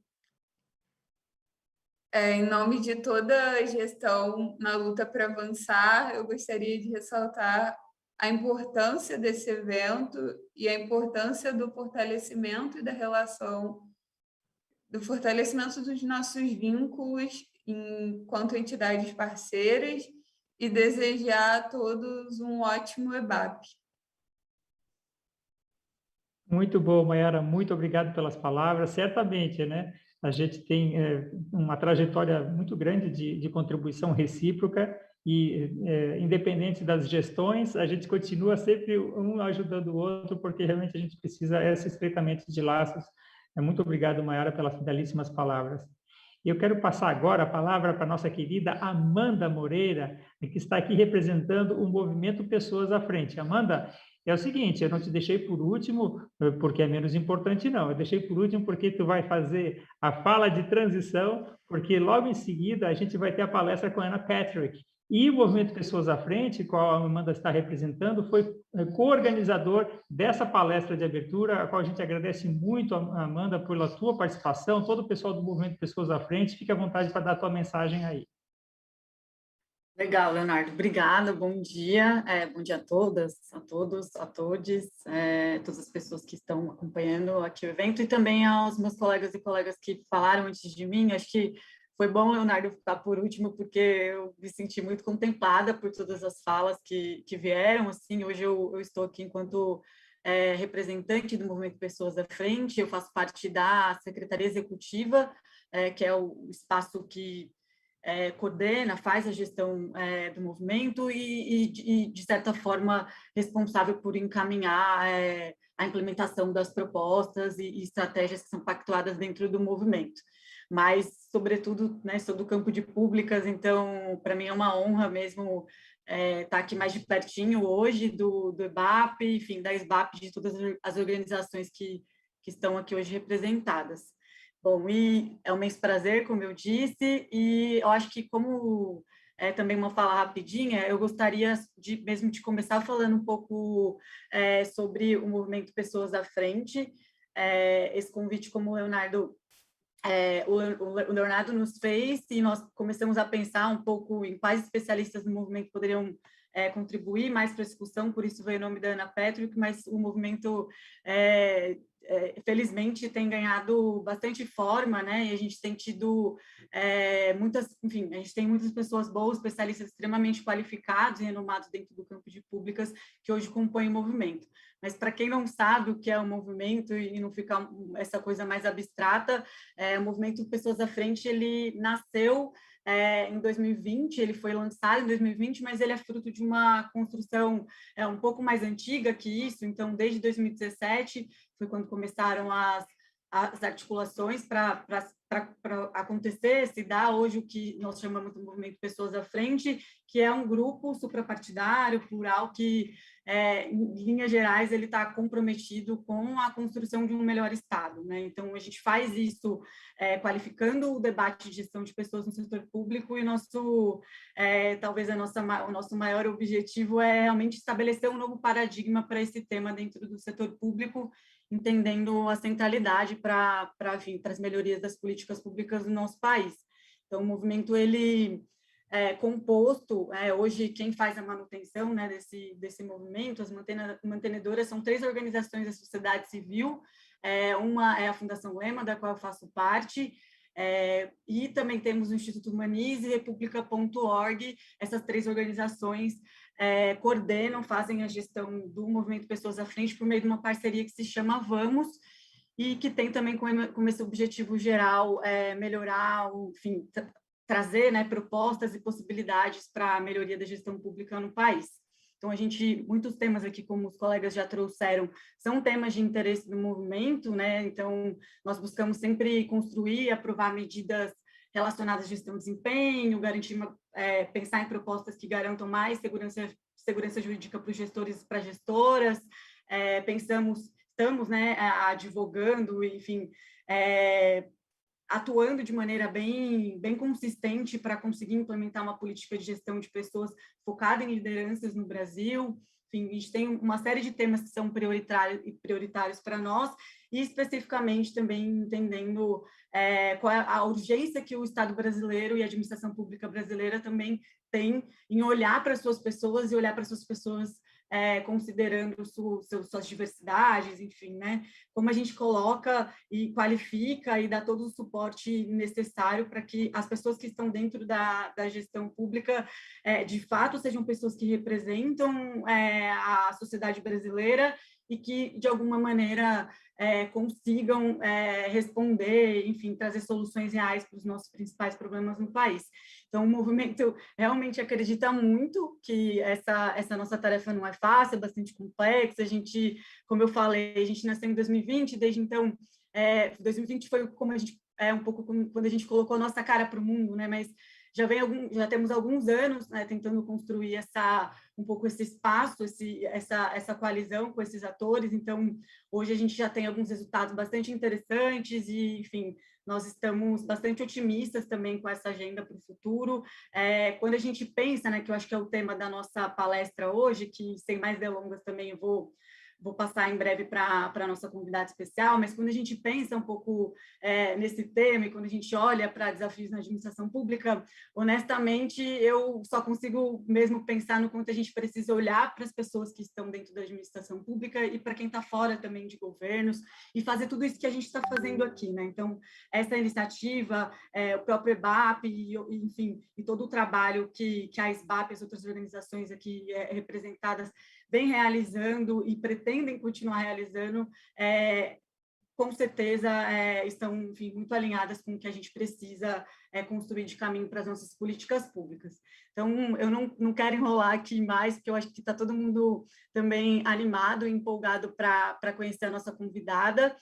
em nome de toda a gestão na luta para avançar, eu gostaria de ressaltar a importância desse evento e a importância do fortalecimento e da relação, do fortalecimento dos nossos vínculos enquanto entidades parceiras e desejar a todos um ótimo EBAP. Muito bom, Mayara, muito obrigado pelas palavras. Certamente, né? A gente tem uma trajetória muito grande de contribuição recíproca e, independente das gestões, a gente continua sempre um ajudando o outro, porque realmente a gente precisa esse estreitamento de laços. Muito obrigado, Mayara, pelas belíssimas palavras. E eu quero passar agora a palavra para a nossa querida Amanda Moreira, que está aqui representando o movimento Pessoas à Frente. Amanda, é o seguinte, eu não te deixei por último porque é menos importante, não. Eu deixei por último porque tu vai fazer a fala de transição, porque logo em seguida a gente vai ter a palestra com a Ana Patrick. E o movimento Pessoas à Frente, qual a Amanda está representando, foi co-organizador dessa palestra de abertura, a qual a gente agradece muito, Amanda, pela tua participação, todo o pessoal do movimento Pessoas à Frente. Fique à vontade para dar a tua mensagem aí. Legal, Leonardo, obrigada, bom dia a todas, a todos, a todes, todas as pessoas que estão acompanhando aqui o evento e também aos meus colegas e colegas que falaram antes de mim. Acho que foi bom, Leonardo, ficar por último, porque eu me senti muito contemplada por todas as falas que vieram. Assim, hoje eu estou aqui enquanto representante do Movimento Pessoas à Frente, eu faço parte da Secretaria Executiva, que é o espaço que coordena, faz a gestão do movimento e, de certa forma, responsável por encaminhar a implementação das propostas e estratégias que são pactuadas dentro do movimento. Mas, sobretudo, né, sou do campo de públicas, então, para mim é uma honra mesmo estar aqui mais de pertinho hoje do EBAP, enfim, da SBAP, de todas as organizações que estão aqui hoje representadas. Bom, e é um imenso prazer, como eu disse, e eu acho que como também uma fala rapidinha, eu gostaria mesmo de começar falando um pouco sobre o movimento Pessoas à Frente. Esse convite, como o Leonardo nos fez, e nós começamos a pensar um pouco em quais especialistas do movimento poderiam contribuir mais para a discussão, por isso veio o nome da Ana Patrick, mas o movimento felizmente tem ganhado bastante forma, né? E a gente tem tido a gente tem muitas pessoas boas, especialistas extremamente qualificados e renomados dentro do campo de públicas que hoje compõem o movimento. Mas para quem não sabe o que é o movimento e não fica essa coisa mais abstrata, o movimento Pessoas à Frente, ele nasceu em 2020, ele foi lançado em 2020, mas ele é fruto de uma construção um pouco mais antiga que isso. Então, desde 2017, foi quando começaram as articulações para acontecer, se dá hoje o que nós chamamos de movimento Pessoas à Frente, que é um grupo suprapartidário, plural, que, em linhas gerais, ele está comprometido com a construção de um melhor Estado, né? Então, a gente faz isso qualificando o debate de gestão de pessoas no setor público e talvez o nosso maior objetivo é realmente estabelecer um novo paradigma para esse tema dentro do setor público, entendendo a centralidade para as melhorias das políticas públicas do nosso país. Então, o movimento, ele é composto, hoje quem faz a manutenção, né, desse movimento, as mantenedoras são 3 organizações da sociedade civil, uma é a Fundação Lema, da qual eu faço parte, e também temos o Instituto Humanize e República.org. Essas 3 organizações coordenam, fazem a gestão do movimento Pessoas à Frente por meio de uma parceria que se chama Vamos, e que tem também como esse objetivo geral melhorar, enfim, trazer, né, propostas e possibilidades para a melhoria da gestão pública no país. Então, muitos temas aqui, como os colegas já trouxeram, são temas de interesse do movimento, né? Então, nós buscamos sempre construir e aprovar medidas relacionadas à gestão de desempenho, pensar em propostas que garantam mais segurança jurídica para os gestores e para as gestoras. Estamos, né, advogando, enfim, atuando de maneira bem consistente para conseguir implementar uma política de gestão de pessoas focada em lideranças no Brasil. Enfim, a gente tem uma série de temas que são prioritários para nós, e especificamente também entendendo qual é a urgência que o Estado brasileiro e a administração pública brasileira também tem em olhar para as suas pessoas e olhar para as suas pessoas considerando suas diversidades, enfim, né? Como a gente coloca e qualifica e dá todo o suporte necessário para que as pessoas que estão dentro da gestão pública, de fato, sejam pessoas que representam a sociedade brasileira e que, de alguma maneira, consigam responder, enfim, trazer soluções reais para os nossos principais problemas no país. Então, o movimento realmente acredita muito que essa nossa tarefa não é fácil, é bastante complexa. A gente, como eu falei, a gente nasceu em 2020, desde então, 2020 foi como a gente, um pouco quando a gente colocou a nossa cara para o mundo, né? Mas já temos alguns anos, né, tentando construir um pouco esse espaço, essa coalizão com esses atores. Então, hoje a gente já tem alguns resultados bastante interessantes e, enfim, nós estamos bastante otimistas também com essa agenda para o futuro. Quando a gente pensa, né, que eu acho que é o tema da nossa palestra hoje, que sem mais delongas também eu vou passar em breve para a nossa convidada especial, mas quando a gente pensa um pouco nesse tema e quando a gente olha para desafios na administração pública, honestamente, eu só consigo mesmo pensar no quanto a gente precisa olhar para as pessoas que estão dentro da administração pública e para quem está fora também de governos e fazer tudo isso que a gente está fazendo aqui, né? Então, essa iniciativa, o próprio EBAP, enfim, e todo o trabalho que a SBAP e as outras organizações aqui representadas vem realizando e pretendem continuar realizando, com certeza estão, enfim, muito alinhadas com o que a gente precisa construir de caminho para as nossas políticas públicas. Então, eu não quero enrolar aqui mais, porque eu acho que está todo mundo também animado e empolgado para conhecer a nossa convidada.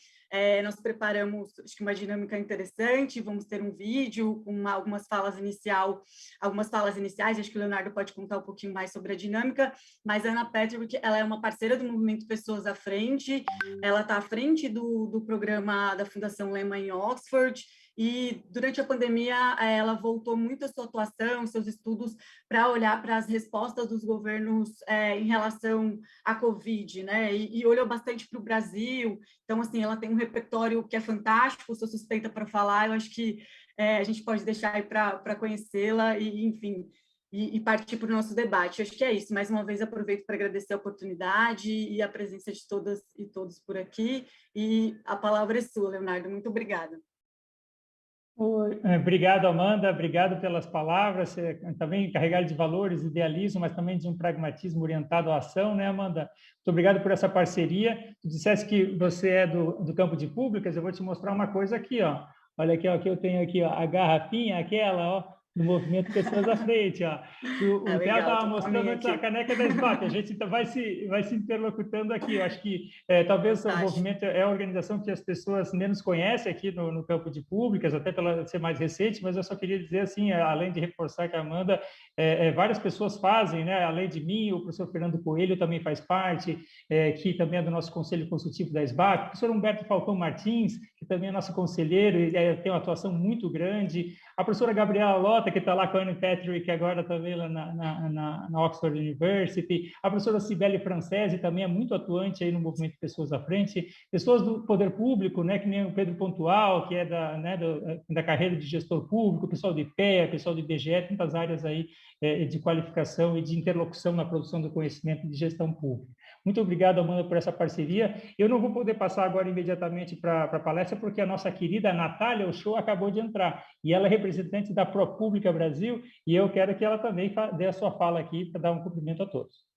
Nós preparamos, acho que uma dinâmica interessante, vamos ter um vídeo com algumas falas iniciais, acho que o Leonardo pode contar um pouquinho mais sobre a dinâmica, mas a Ana Patrick, ela é uma parceira do movimento Pessoas à Frente, ela está à frente do programa da Fundação Lehman em Oxford, e durante a pandemia ela voltou muito a sua atuação, seus estudos, para olhar para as respostas dos governos em relação à Covid, né? E olhou bastante para o Brasil. Então, assim, ela tem um repertório que é fantástico, sou suspeita para falar, eu acho que a gente pode deixar aí para conhecê-la e, enfim, e partir para o nosso debate. Eu acho que é isso. Mais uma vez, aproveito para agradecer a oportunidade e a presença de todas e todos por aqui. E a palavra é sua, Leonardo. Muito obrigada. Obrigado, Amanda, obrigado pelas palavras, também carregado de valores, idealismo, mas também de um pragmatismo orientado à ação, né, Amanda? Muito obrigado por essa parceria. Tu disseste que você é do campo de públicas, eu vou te mostrar uma coisa aqui, ó. Olha aqui, ó, que eu tenho aqui, ó, a garrafinha, aquela, ó, do movimento Pessoas à Frente, ó. O Theo estava mostrando antes a caneca da SBAP, a gente vai se interlocutando aqui. Eu acho que talvez o movimento é a organização que as pessoas menos conhecem aqui no campo de públicas, até pela ser mais recente, mas eu só queria dizer assim, além de reforçar que a Amanda, várias pessoas fazem, né? Além de mim, o professor Fernando Coelho também faz parte, que também é do nosso conselho consultivo da SBAP, o professor Humberto Falcão Martins, que também é nosso conselheiro e tem uma atuação muito grande, a professora Gabriela Lota, que está lá com a Anne Patrick, agora também lá na Oxford University, a professora Cibele Francese também é muito atuante aí no movimento Pessoas à Frente, pessoas do poder público, né, que nem o Pedro Pontual, que é da carreira de gestor público, o pessoal do IPEA, o pessoal do IBGE, tantas áreas aí de qualificação e de interlocução na produção do conhecimento de gestão pública. Muito obrigado, Amanda, por essa parceria. Eu não vou poder passar agora imediatamente para a palestra, porque a nossa querida Natália Ochoa acabou de entrar, e ela é representante da Pública Brasil, e eu quero que ela também dê a sua fala aqui para dar um cumprimento a todos.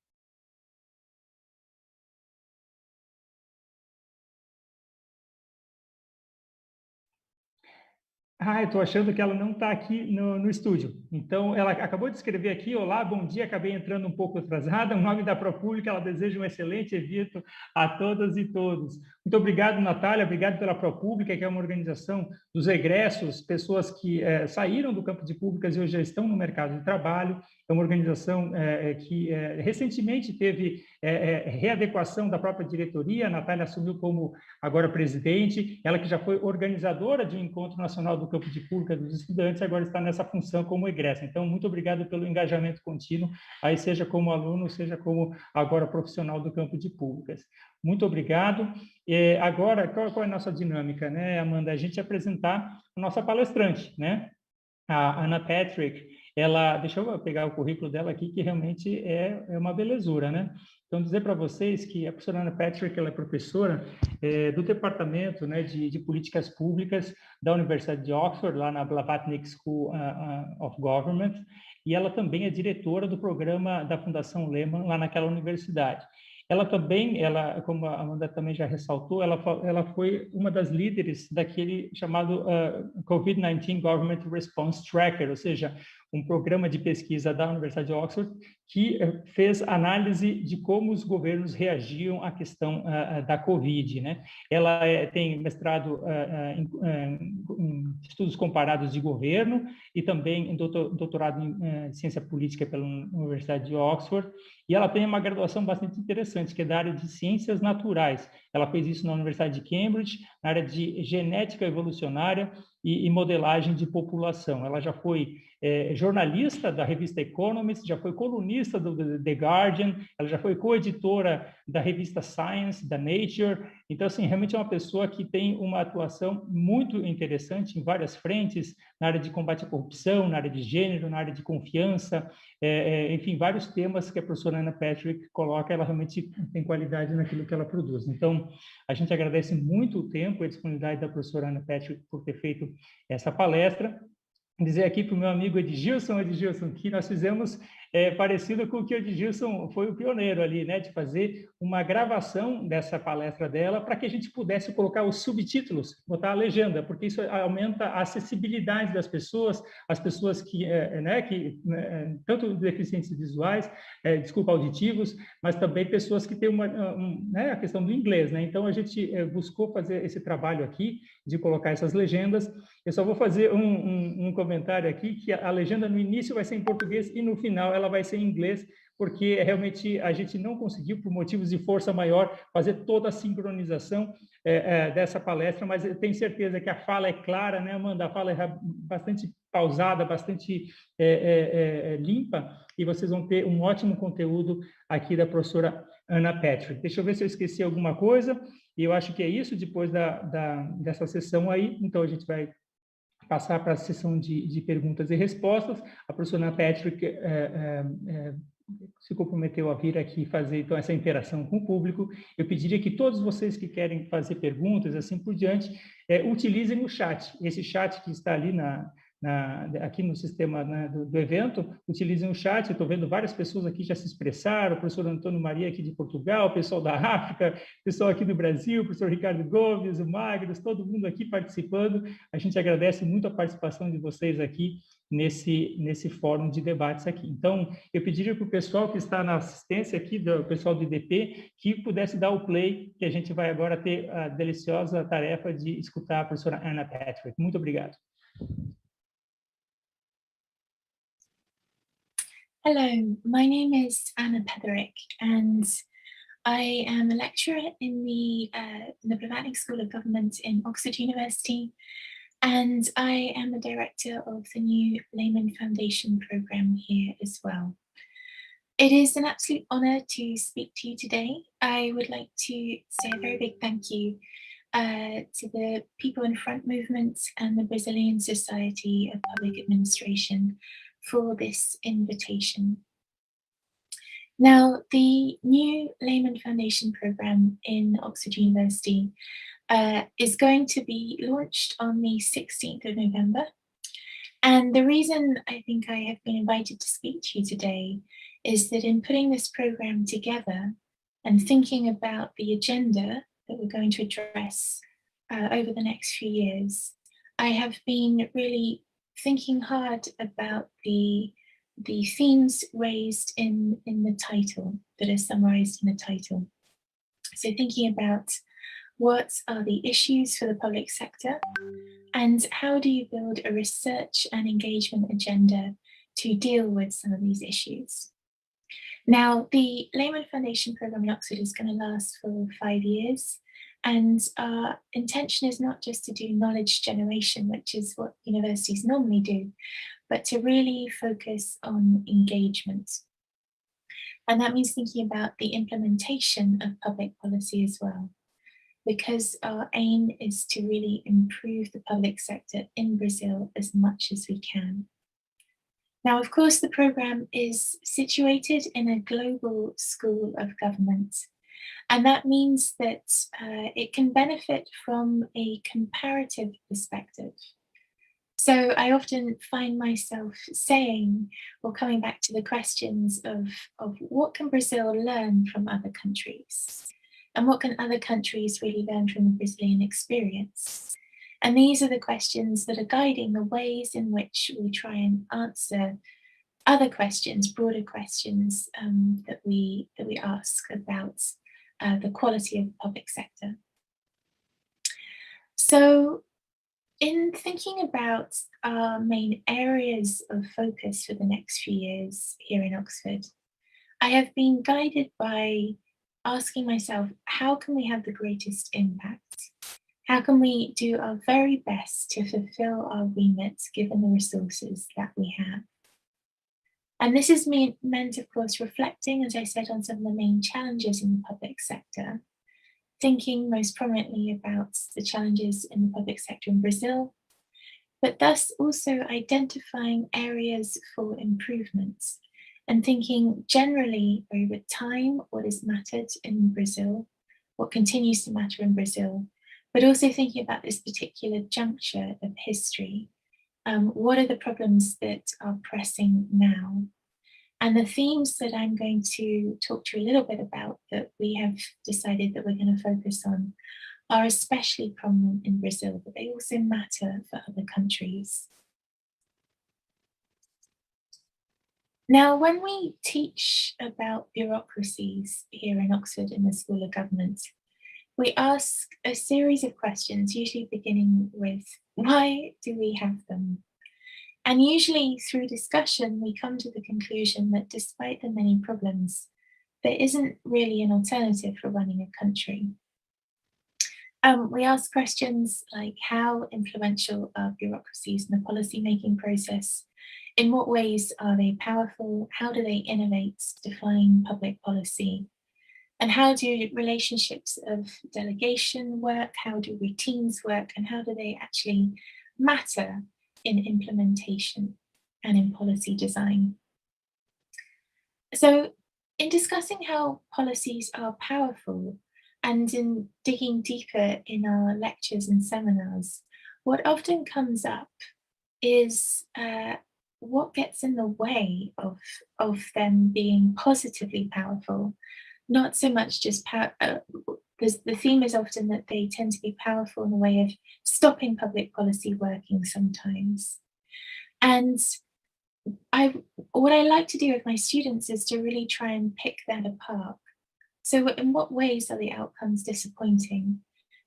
Ah, eu estou achando que ela não está aqui no estúdio. Então, ela acabou de escrever aqui, olá, bom dia, acabei entrando um pouco atrasada, em nome da Pública, ela deseja um excelente evento a todas e todos. Muito obrigado, Natália, obrigado pela Pública, que é uma organização dos egressos, pessoas que saíram do campo de públicas e hoje já estão no mercado de trabalho. É uma organização que recentemente teve readequação da própria diretoria, a Natália assumiu como agora presidente, ela que já foi organizadora de um Encontro Nacional do Campo de Pública dos Estudantes, agora está nessa função como egressa. Então, muito obrigado pelo engajamento contínuo, aí seja como aluno, seja como agora profissional do campo de públicas. Muito obrigado. Agora, qual é a nossa dinâmica, né, Amanda? A gente apresentar a nossa palestrante, né? A Ana Patrick, deixa eu pegar o currículo dela aqui, que realmente é uma belezura, né? Então, dizer para vocês que a professora Ana Patrick, ela é professora do Departamento, né, de Políticas Públicas da Universidade de Oxford, lá na Blavatnik School of Government, e ela também é diretora do programa da Fundação Lehman, lá naquela universidade. Ela também, como a Amanda também já ressaltou, ela foi uma das líderes daquele chamado COVID-19 Government Response Tracker, ou seja, um programa de pesquisa da Universidade de Oxford que fez análise de como os governos reagiam à questão da Covid, né? Ela tem mestrado em estudos comparados de governo e também doutorado em ciência política pela Universidade de Oxford, e ela tem uma graduação bastante interessante, que é da área de ciências naturais. Ela fez isso na Universidade de Cambridge, na área de genética evolucionária e modelagem de população. Ela já foi jornalista da revista Economist, já foi colunista do The Guardian, ela já foi coeditora da revista Science, da Nature. Então, assim, realmente é uma pessoa que tem uma atuação muito interessante em várias frentes, na área de combate à corrupção, na área de gênero, na área de confiança, enfim, vários temas que a professora Ana Patrick coloca, ela realmente tem qualidade naquilo que ela produz. Então, a gente agradece muito o tempo e a disponibilidade da professora Ana Patrick por ter feito essa palestra. Dizer aqui para o meu amigo Edgilson, que nós fizemos parecido com o que o Edgilson foi o pioneiro ali, né, de fazer uma gravação dessa palestra dela para que a gente pudesse colocar os subtítulos, botar a legenda, porque isso aumenta a acessibilidade das pessoas, as pessoas que tanto deficientes visuais, auditivos, mas também pessoas que têm a questão do inglês, né? Então a gente buscou fazer esse trabalho aqui de colocar essas legendas. Eu só vou fazer um comentário aqui, que a legenda no início vai ser em português e no final ela vai ser em inglês, porque realmente a gente não conseguiu, por motivos de força maior, fazer toda a sincronização dessa palestra, mas eu tenho certeza que a fala é clara, né, Amanda? A fala é bastante pausada, bastante limpa, e vocês vão ter um ótimo conteúdo aqui da professora Ana Patrick. Deixa eu ver se eu esqueci alguma coisa, e eu acho que é isso, depois dessa sessão aí, então a gente vai passar para a sessão de perguntas e respostas. A professora Ana Patrick se comprometeu a vir aqui fazer então essa interação com o público. Eu pediria que todos vocês que querem fazer perguntas, assim por diante, utilizem o chat. Esse chat que está ali aqui no sistema, né, do evento, utilizem o chat. Estou vendo várias pessoas aqui já se expressaram, o professor Antônio Maria aqui de Portugal, o pessoal da África, o pessoal aqui do Brasil, o professor Ricardo Gomes, o Magros, todo mundo aqui participando. A gente agradece muito a participação de vocês aqui nesse fórum de debates aqui. Então, eu pediria para o pessoal que está na assistência aqui, do pessoal do IDP, que pudesse dar o play, que a gente vai agora ter a deliciosa tarefa de escutar a professora Ana Patrick. Muito obrigado. Hello, my name is Anna Petherick, and I am a lecturer in the Blavatnik School of Government in Oxford University, and I am the director of the new Lehman Foundation program here as well. It is an absolute honour to speak to you today. I would like to say a very big thank you to the People in Front movement and the Brazilian Society of Public Administration for this invitation. Now, the new Lehman Foundation program in Oxford University is going to be launched on the 16th of November. And the reason I think I have been invited to speak to you today is that in putting this program together and thinking about the agenda that we're going to address over the next few years, I have been really thinking hard about the themes raised in the title, that are summarized in the title. So thinking about what are the issues for the public sector, and how do you build a research and engagement agenda to deal with some of these issues. Now, the Lehman Foundation program in Oxford is going to last for 5 years, and our intention is not just to do knowledge generation, which is what universities normally do, but to really focus on engagement. And that means thinking about the implementation of public policy as well, because our aim is to really improve the public sector in Brazil as much as we can. Now, of course, the program is situated in a global school of government, and that means that it can benefit from a comparative perspective. So I often find myself saying, or coming back to the questions of what can Brazil learn from other countries? And what can other countries really learn from the Brazilian experience? And these are the questions that are guiding the ways in which we try and answer other questions, broader questions that we ask about the quality of the public sector. So in thinking about our main areas of focus for the next few years here in Oxford, I have been guided by asking myself, how can we have the greatest impact? How can we do our very best to fulfill our remit given the resources that we have? And this is meant, of course, reflecting, as I said, on some of the main challenges in the public sector, thinking most prominently about the challenges in the public sector in Brazil, but thus also identifying areas for improvement and thinking generally over time what has mattered in Brazil, what continues to matter in Brazil, but also thinking about this particular juncture of history. What are the problems that are pressing now? And the themes that I'm going to talk to you a little bit about that we have decided that we're going to focus on are especially prominent in Brazil, but they also matter for other countries. Now, when we teach about bureaucracies here in Oxford in the School of Government, we ask a series of questions, usually beginning with, why do we have them? And usually through discussion, we come to the conclusion that despite the many problems, there isn't really an alternative for running a country. We ask questions like, how influential are bureaucracies in the policy-making process? In what ways are they powerful? How do they innovate, define public policy? And how do relationships of delegation work? How do routines work? And how do they actually matter in implementation and in policy design? So in discussing how policies are powerful and in digging deeper in our lectures and seminars, what often comes up is what gets in the way of them being positively powerful. Not so much just the theme is often that they tend to be powerful in a way of stopping public policy working sometimes. And what I like to do with my students is to really try and pick that apart. So in what ways are the outcomes disappointing?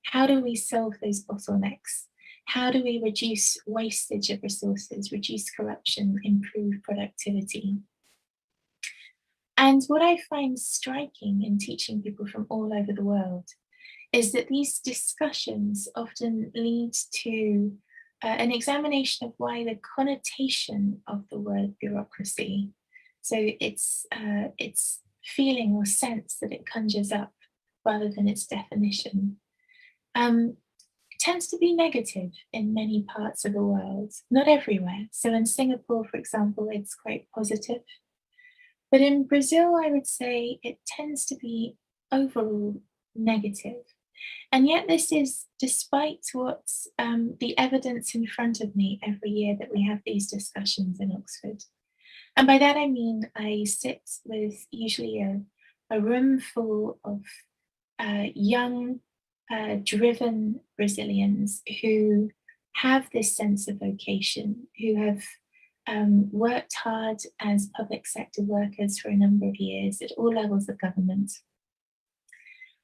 How do we solve those bottlenecks? How do we reduce wastage of resources, reduce corruption, improve productivity? And what I find striking in teaching people from all over the world is that these discussions often lead to an examination of why the connotation of the word bureaucracy, so its feeling or sense that it conjures up rather than its definition, tends to be negative in many parts of the world, not everywhere. So in Singapore, for example, it's quite positive. But in Brazil, I would say it tends to be overall negative. And yet this is despite what's the evidence in front of me every year that we have these discussions in Oxford. And by that I mean I sit with usually a room full of young, driven Brazilians who have this sense of vocation, who have worked hard as public sector workers for a number of years at all levels of government.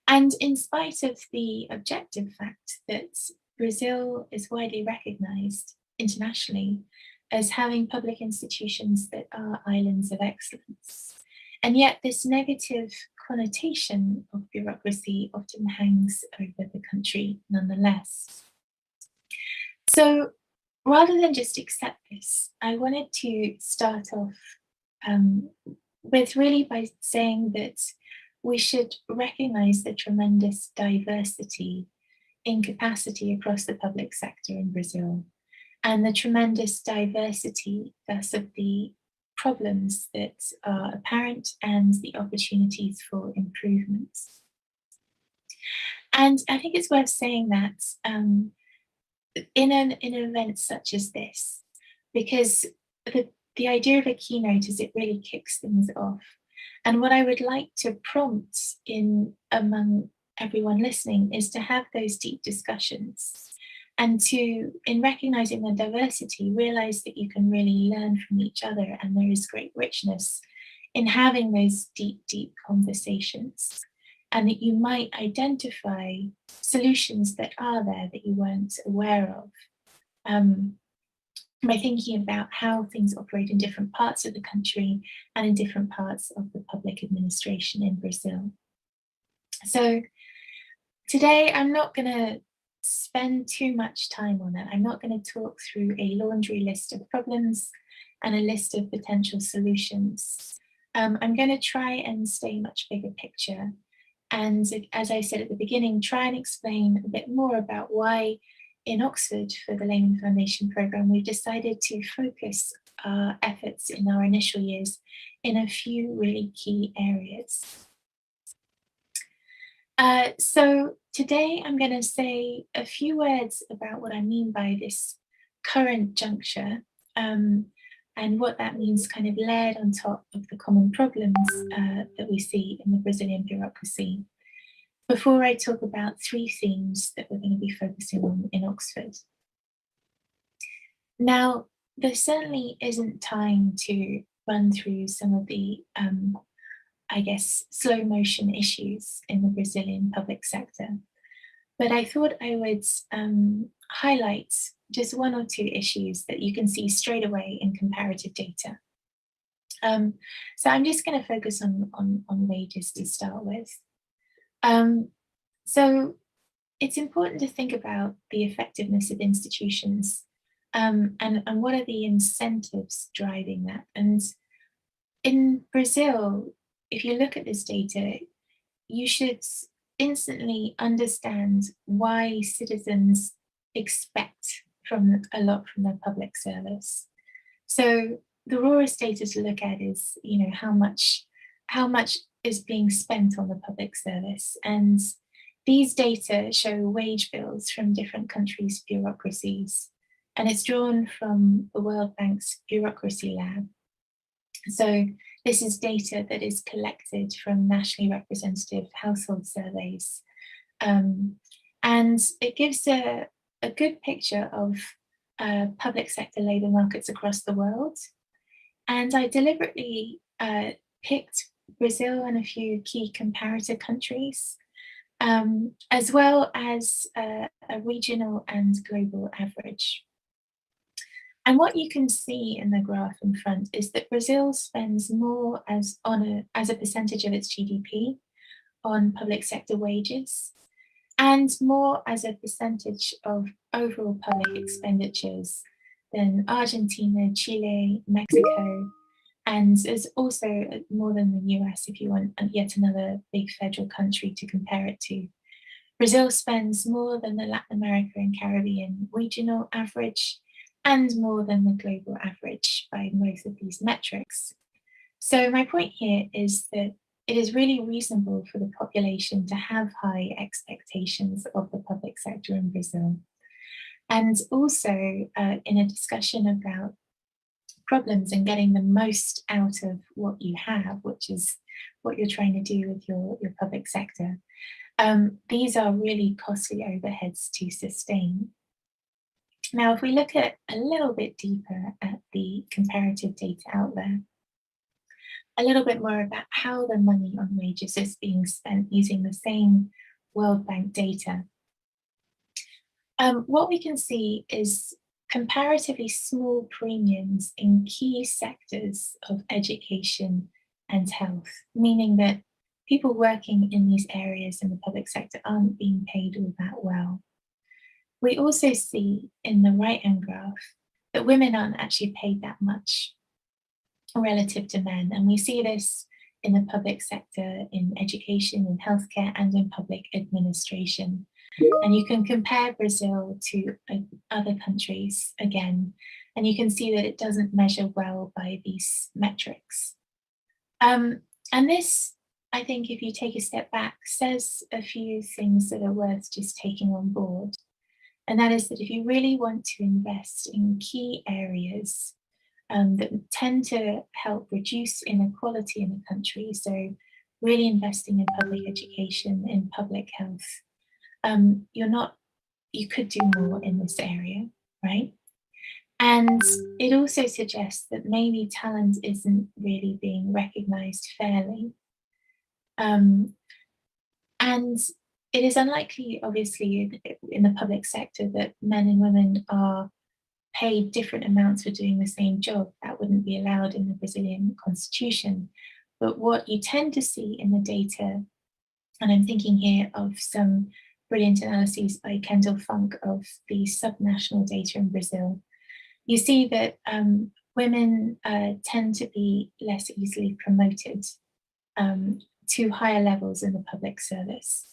And in spite of the objective fact that Brazil is widely recognized internationally as having public institutions that are islands of excellence, and yet this negative connotation of bureaucracy often hangs over the country nonetheless. So rather than just accept this, I wanted to start off with really by saying that we should recognize the tremendous diversity in capacity across the public sector in Brazil, and the tremendous diversity thus of the problems that are apparent and the opportunities for improvements. And I think it's worth saying that in an event such as this, because the idea of a keynote is it really kicks things off. And what I would like to prompt among everyone listening is to have those deep discussions, and to, in recognizing the diversity, realize that you can really learn from each other, and there is great richness in having those deep, deep conversations, and that you might identify solutions that are there that you weren't aware of, by thinking about how things operate in different parts of the country and in different parts of the public administration in Brazil. So today I'm not going to spend too much time on it. I'm not going to talk through a laundry list of problems and a list of potential solutions. I'm going to try and stay much bigger picture. And as I said at the beginning, try and explain a bit more about why in Oxford for the Layman Foundation programme, we've decided to focus our efforts in our initial years in a few really key areas. So today I'm going to say a few words about what I mean by this current juncture, and what that means kind of layered on top of the common problems that we see in the Brazilian bureaucracy, before I talk about three themes that we're going to be focusing on in Oxford. Now, there certainly isn't time to run through some of the I guess, slow motion issues in the Brazilian public sector. But I thought I would highlight just one or two issues that you can see straight away in comparative data. So I'm just going to focus on wages to start with. So it's important to think about the effectiveness of institutions, and what are the incentives driving that. And in Brazil, if you look at this data, you should instantly understand why citizens expect a lot from their public service. So the rawest data to look at is, how much is being spent on the public service. And these data show wage bills from different countries' bureaucracies. And it's drawn from the World Bank's Bureaucracy Lab. So this is data that is collected from nationally representative household surveys. And it gives a good picture of public sector labour markets across the world. And I deliberately picked Brazil and a few key comparator countries, as well as a regional and global average. And what you can see in the graph in front is that Brazil spends more as a percentage of its GDP on public sector wages, and more as a percentage of overall public expenditures than Argentina, Chile, Mexico, and is also more than the US if you want yet another big federal country to compare it to. Brazil spends more than the Latin America and Caribbean regional average, and more than the global average by most of these metrics. So my point here is that it is really reasonable for the population to have high expectations of the public sector in Brazil. And also in a discussion about problems and getting the most out of what you have, which is what you're trying to do with your public sector, these are really costly overheads to sustain. Now, if we look at a little bit deeper at the comparative data out there, a little bit more about how the money on wages is being spent using the same World Bank data, what we can see is comparatively small premiums in key sectors of education and health, meaning that people working in these areas in the public sector aren't being paid all that well. We also see in the right-hand graph that women aren't actually paid that much relative to men. And we see this in the public sector, in education, in healthcare, and in public administration. And you can compare Brazil to other countries again, and you can see that it doesn't measure well by these metrics. And this, I think, if you take a step back, says a few things that are worth just taking on board. And that is that if you really want to invest in key areas that tend to help reduce inequality in a country, so really investing in public education, in public health, you could do more in this area, right? And it also suggests that maybe talent isn't really being recognized fairly. And it is unlikely, obviously, in the public sector that men and women are paid different amounts for doing the same job. That wouldn't be allowed in the Brazilian constitution. But what you tend to see in the data, and I'm thinking here of some brilliant analyses by Kendall Funk of the subnational data in Brazil, you see that women tend to be less easily promoted to higher levels in the public service.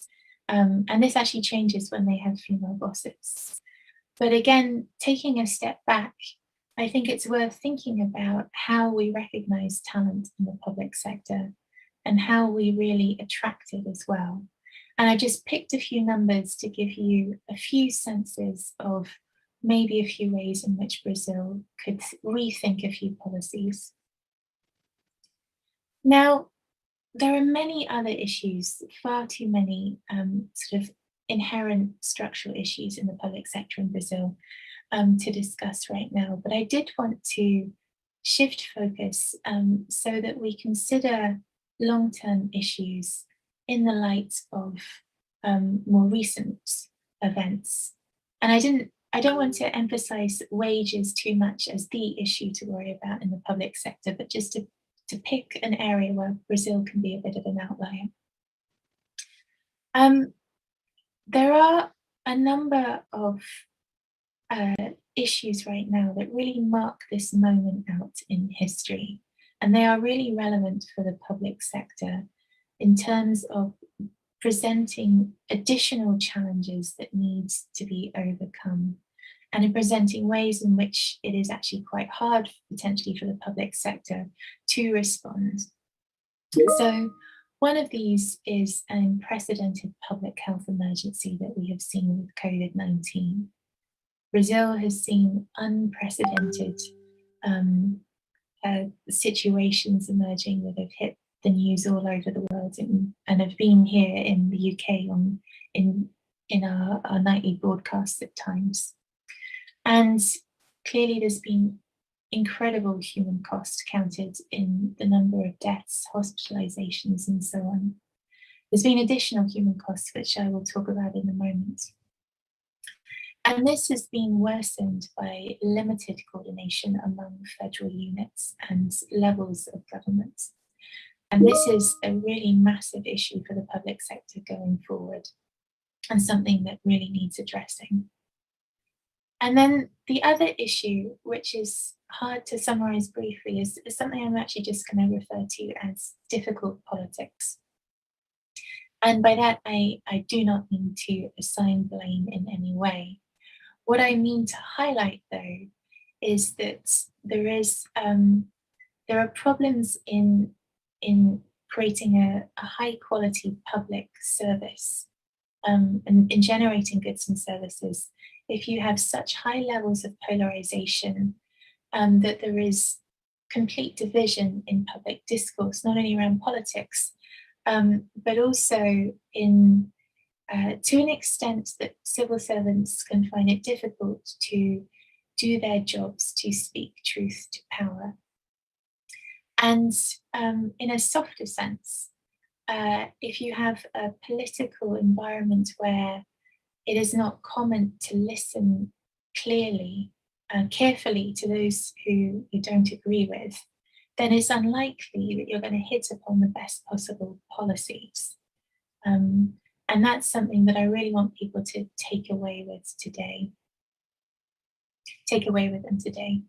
And this actually changes when they have female bosses. But again, taking a step back, I think it's worth thinking about how we recognize talent in the public sector and how we really attract it as well. And I just picked a few numbers to give you a few senses of maybe a few ways in which Brazil could rethink a few policies. Now, there are many other issues, far too many sort of inherent structural issues in the public sector in Brazil to discuss right now, but I did want to shift focus so that we consider long-term issues in the light of more recent events. And I don't want to emphasize wages too much as the issue to worry about in the public sector, but just to pick an area where Brazil can be a bit of an outlier. There are a number of issues right now that really mark this moment out in history, and they are really relevant for the public sector in terms of presenting additional challenges that need to be overcome, and in presenting ways in which it is actually quite hard potentially for the public sector to respond. So one of these is an unprecedented public health emergency that we have seen with COVID-19. Brazil has seen unprecedented situations emerging that have hit the news all over the world and have been here in the UK in our nightly broadcasts at times. And clearly there's been incredible human cost counted in the number of deaths, hospitalizations, and so on. There's been additional human costs, which I will talk about in a moment. And this has been worsened by limited coordination among federal units and levels of government. And this is a really massive issue for the public sector going forward, and something that really needs addressing. And then the other issue, which is hard to summarize briefly, is something I'm actually just going to refer to as difficult politics. And by that, I do not mean to assign blame in any way. What I mean to highlight, though, is that there are problems in creating a high quality public service and in generating goods and services if you have such high levels of polarization that there is complete division in public discourse, not only around politics, but also in to an extent that civil servants can find it difficult to do their jobs, to speak truth to power. And in a softer sense, if you have a political environment where it is not common to listen clearly, carefully to those who you don't agree with, then it's unlikely that you're going to hit upon the best possible policies. And that's something that I really want people to take away with them today.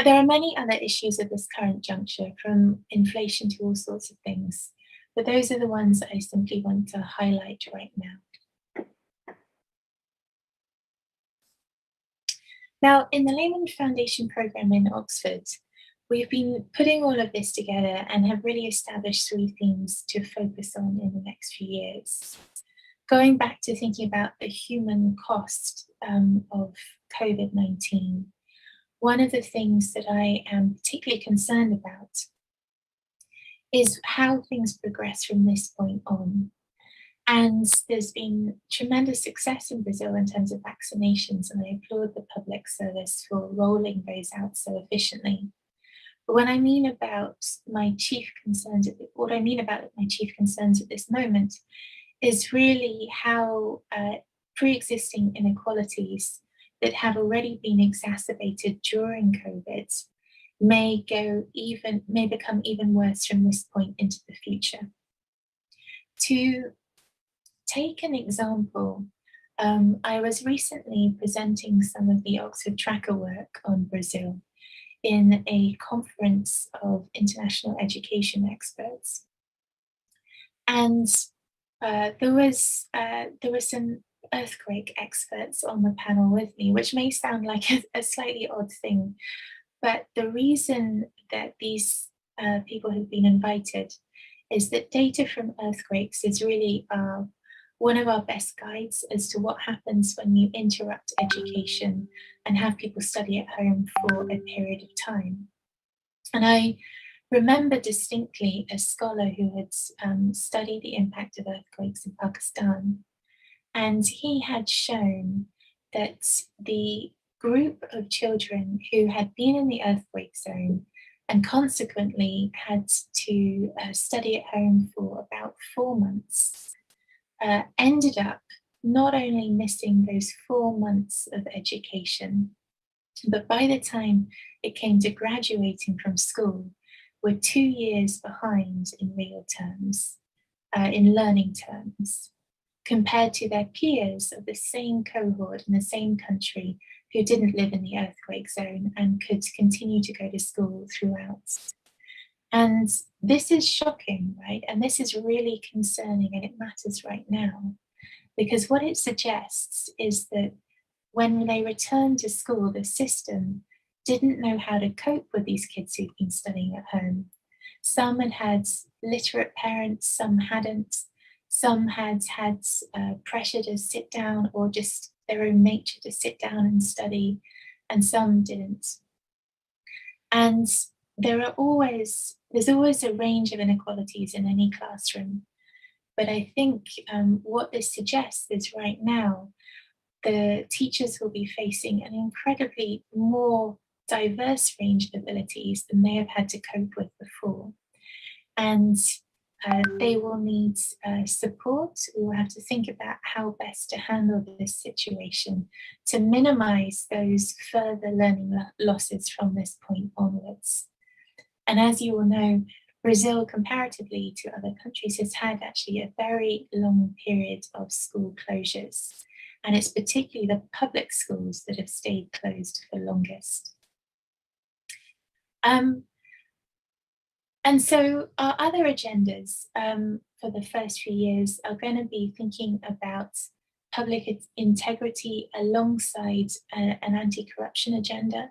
There are many other issues at this current juncture, from inflation to all sorts of things, but those are the ones that I simply want to highlight right now. Now, in the Lehman Foundation program in Oxford, we've been putting all of this together and have really established 3 themes to focus on in the next few years. Going back to thinking about the human cost of COVID-19, one of the things that I am particularly concerned about is how things progress from this point on. And there's been tremendous success in Brazil in terms of vaccinations, and I applaud the public service for rolling those out so efficiently. But what I mean about my chief concerns at this moment is really how pre-existing inequalities that have already been exacerbated during COVID may become even worse from this point into the future. To take an example, I was recently presenting some of the Oxford Tracker work on Brazil in a conference of international education experts. And there were some earthquake experts on the panel with me, which may sound like a slightly odd thing, but the reason that these people have been invited is that data from earthquakes is really one of our best guides as to what happens when you interrupt education and have people study at home for a period of time. And I remember distinctly a scholar who had studied the impact of earthquakes in Pakistan, and he had shown that the group of children who had been in the earthquake zone and consequently had to study at home for about 4 months ended up not only missing those 4 months of education, but by the time it came to graduating from school, were 2 years behind in real terms, in learning terms, compared to their peers of the same cohort in the same country who didn't live in the earthquake zone and could continue to go to school throughout. And this is shocking, right? And this is really concerning, and it matters right now, because what it suggests is that when they returned to school, the system didn't know how to cope with these kids who'd been studying at home. Some had had literate parents, some hadn't. Some had had pressure to sit down, or just their own nature to sit down and study, and some didn't. And there's always a range of inequalities in any classroom. But I think what this suggests is right now, the teachers will be facing an incredibly more diverse range of abilities than they have had to cope with before. And they will need support. We will have to think about how best to handle this situation to minimize those further learning losses from this point onwards. And as you all know, Brazil, comparatively to other countries, has had actually a very long period of school closures. And it's particularly the public schools that have stayed closed for longest. And so our other agendas for the first few years are going to be thinking about public integrity alongside an anti-corruption agenda,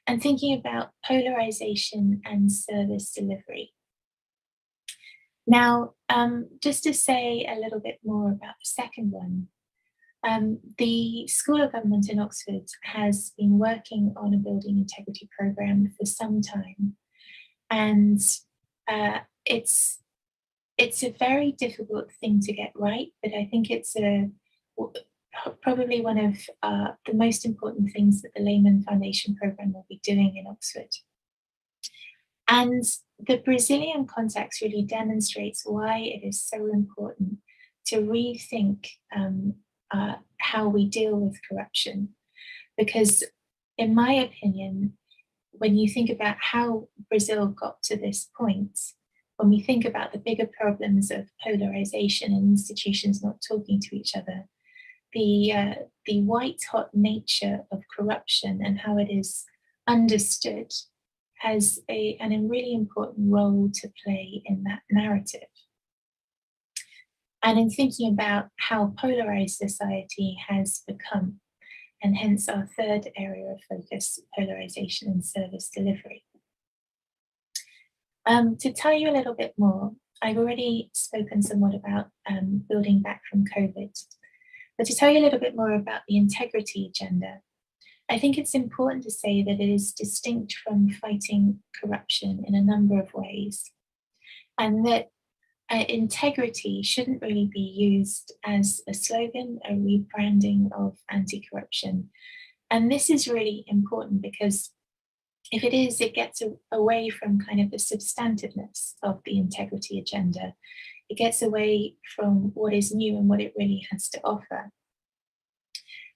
and thinking about polarization and service delivery. Now, just to say a little bit more about the second one, the School of Government in Oxford has been working on a building integrity program for some time. And it's it's a very difficult thing to get right, but I think it's probably one of the most important things that the Layman Foundation program will be doing in Oxford. And the Brazilian context really demonstrates why it is so important to rethink how we deal with corruption. Because in my opinion, when you think about how Brazil got to this point, when we think about the bigger problems of polarization and institutions not talking to each other, the white-hot nature of corruption and how it is understood has a really important role to play in that narrative. And in thinking about how polarized society has become, and hence our third area of focus, polarization and service delivery. To tell you a little bit more, I've already spoken somewhat about building back from COVID, but to tell you a little bit more about the integrity agenda, I think it's important to say that it is distinct from fighting corruption in a number of ways, and that integrity shouldn't really be used as a slogan, a rebranding of anti-corruption. And this is really important because if it is, it gets away from kind of the substantiveness of the integrity agenda. It gets away from what is new and what it really has to offer.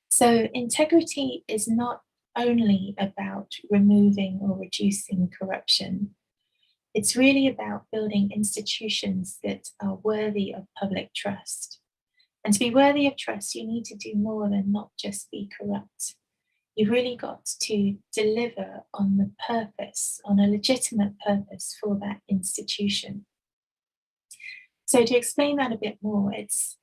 So integrity is not only about removing or reducing corruption. It's really about building institutions that are worthy of public trust. And to be worthy of trust, you need to do more than not just be corrupt. You've really got to deliver on the purpose, on a legitimate purpose for that institution. So to explain that a bit more, it's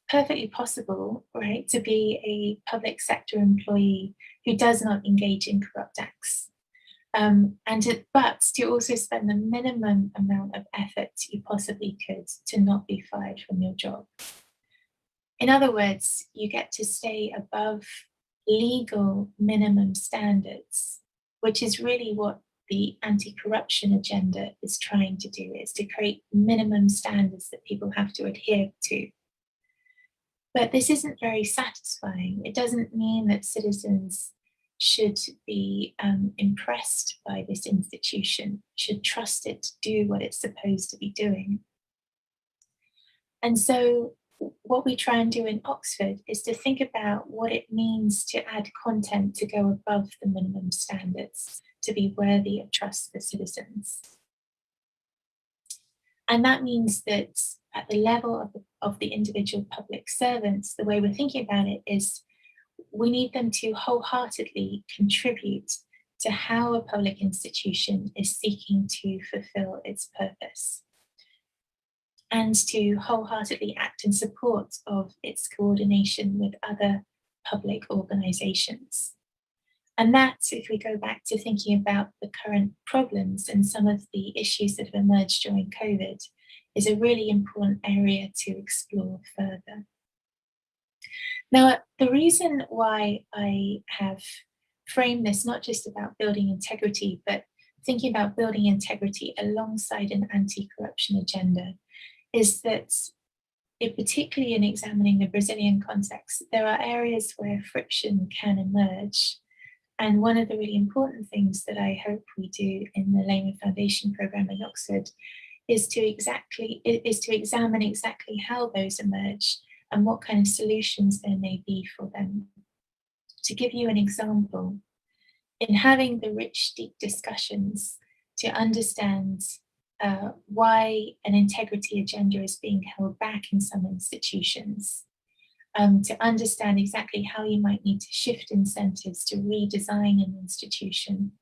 perfectly possible, right, to be a public sector employee who does not engage in corrupt acts. But to also spend the minimum amount of effort you possibly could to not be fired from your job. In other words, you get to stay above legal minimum standards, which is really what the anti-corruption agenda is trying to do, is to create minimum standards that people have to adhere to. But this isn't very satisfying. It doesn't mean that citizens should be impressed by this institution, should trust it to do what it's supposed to be doing. And so what we try and do in Oxford is to think about what it means to add content to go above the minimum standards, to be worthy of trust for citizens. And that means that at the level of the individual public servants, the way we're thinking about it is we need them to wholeheartedly contribute to how a public institution is seeking to fulfill its purpose, and to wholeheartedly act in support of its coordination with other public organizations. And that, if we go back to thinking about the current problems and some of the issues that have emerged during COVID, is a really important area to explore further. Now, the reason why I have framed this not just about building integrity, but thinking about building integrity alongside an anti-corruption agenda is that, particularly in examining the Brazilian context, there are areas where friction can emerge. And one of the really important things that I hope we do in the Layman Foundation program in Oxford is to examine exactly how those emerge and what kind of solutions there may be for them. To give you an example, in having the rich, deep discussions to understand why an integrity agenda is being held back in some institutions, to understand exactly how you might need to shift incentives to redesign an institution.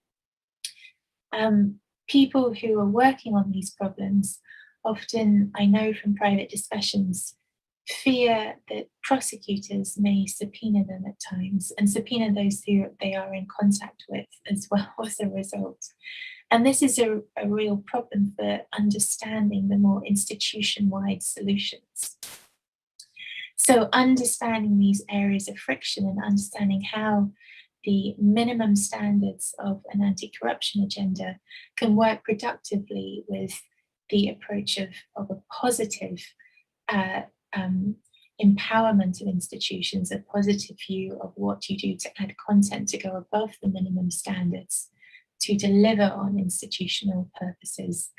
People who are working on these problems often, I know from private discussions, fear that prosecutors may subpoena them at times and subpoena those who they are in contact with as well as a result. And this is a real problem for understanding the more institution-wide solutions. So understanding these areas of friction and understanding how the minimum standards of an anti-corruption agenda can work productively with the approach of a positive empowerment of institutions, a positive view of what you do to add content to go above the minimum standards to deliver on institutional purposes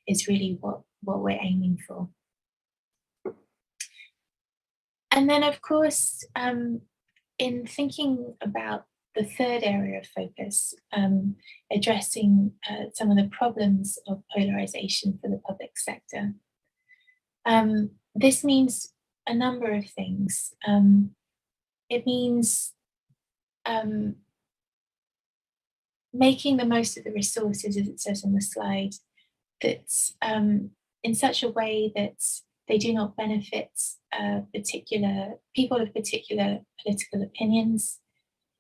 is really what we're aiming for. And then, of course, in thinking about the third area of focus, addressing some of the problems of polarization for the public sector, this means a number of things. It means making the most of the resources, as it says on the slide, that's in such a way that they do not benefit particular people of particular political opinions.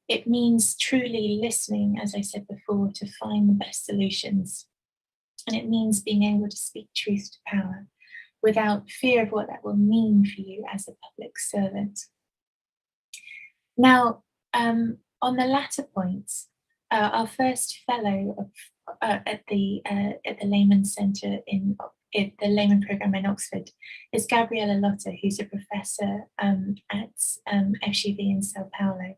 It means truly listening, as I said before, to find the best solutions. And it means being able to speak truth to power without fear of what that will mean for you as a public servant. Now, on the latter point, our first fellow at the Layman Centre in the Layman Programme in Oxford is Gabriela Lotta, who's a professor at FGV in Sao Paulo.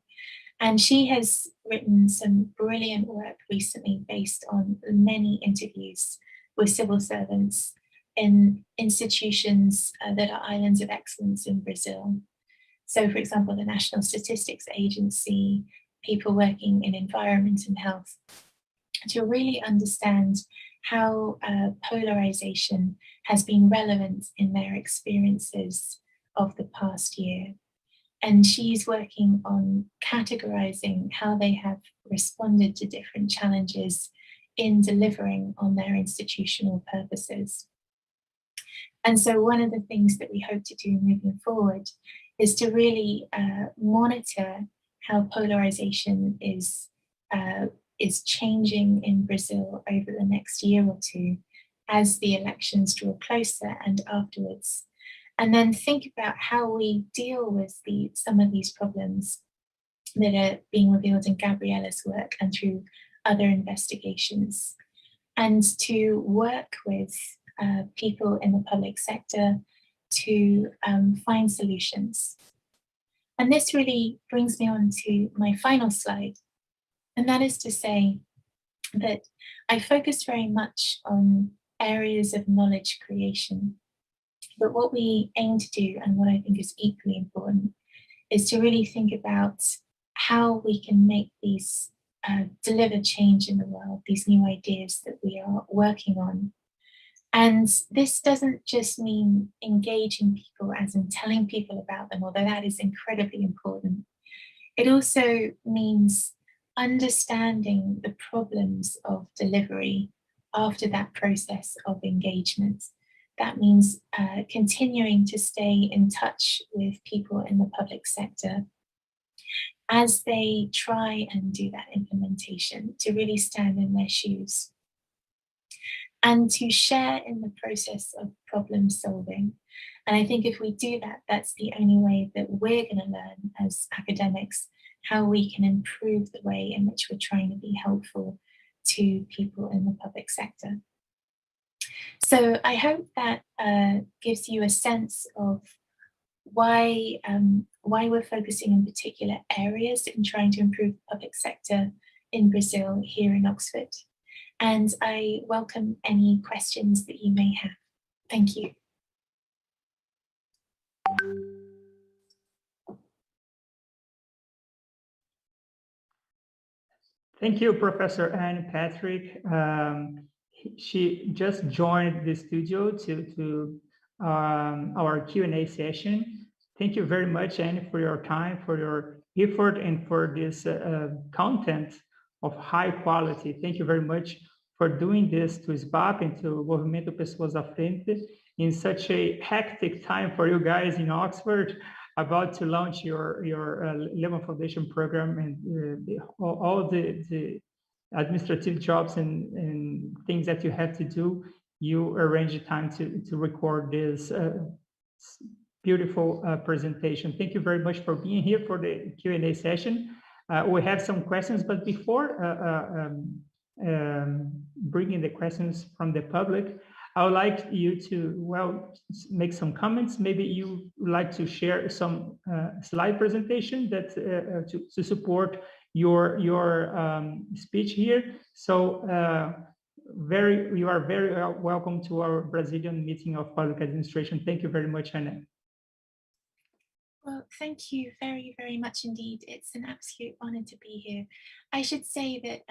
And she has written some brilliant work recently based on many interviews with civil servants in institutions that are islands of excellence in Brazil. So, for example, the National Statistics Agency, people working in environment and health, to really understand how polarization has been relevant in their experiences of the past year. And she's working on categorizing how they have responded to different challenges in delivering on their institutional purposes. And so one of the things that we hope to do moving forward is to really monitor how polarization is changing in Brazil over the next year or two as the elections draw closer and afterwards. And then think about how we deal with some of these problems that are being revealed in Gabriela's work and through other investigations, and to work with people in the public sector to find solutions. And this really brings me on to my final slide, and that is to say that I focus very much on areas of knowledge creation. But what we aim to do, and what I think is equally important, is to really think about how we can make these deliver change in the world, these new ideas that we are working on. And this doesn't just mean engaging people, as in telling people about them, although that is incredibly important. It also means understanding the problems of delivery after that process of engagement. That means continuing to stay in touch with people in the public sector as they try and do that implementation, to really stand in their shoes and to share in the process of problem solving. And I think if we do that, that's the only way that we're going to learn as academics how we can improve the way in which we're trying to be helpful to people in the public sector. So I hope that gives you a sense of why we're focusing in particular areas in trying to improve the public sector in Brazil here in Oxford. And I welcome any questions that you may have. Thank you. Thank you, Professor Anne Patrick. She just joined the studio to our Q&A session. Thank you very much, Anne, for your time, for your effort, and for this content of high quality. Thank you very much for doing this to SBAP and to Movimento Pessoas à Frente in such a hectic time for you guys in Oxford, about to launch your Layman Foundation program, and all the administrative jobs and things that you have to do. You arrange time to record this beautiful presentation. Thank you very much for being here for the Q&A session. We have some questions, but before bringing the questions from the public, I would like you to, well, make some comments. Maybe you would like to share some slide presentation that to support your speech here. So you are very welcome to our Brazilian meeting of public administration. Thank you very much, Ana. Well, thank you very, very much indeed. It's an absolute honor to be here. I should say that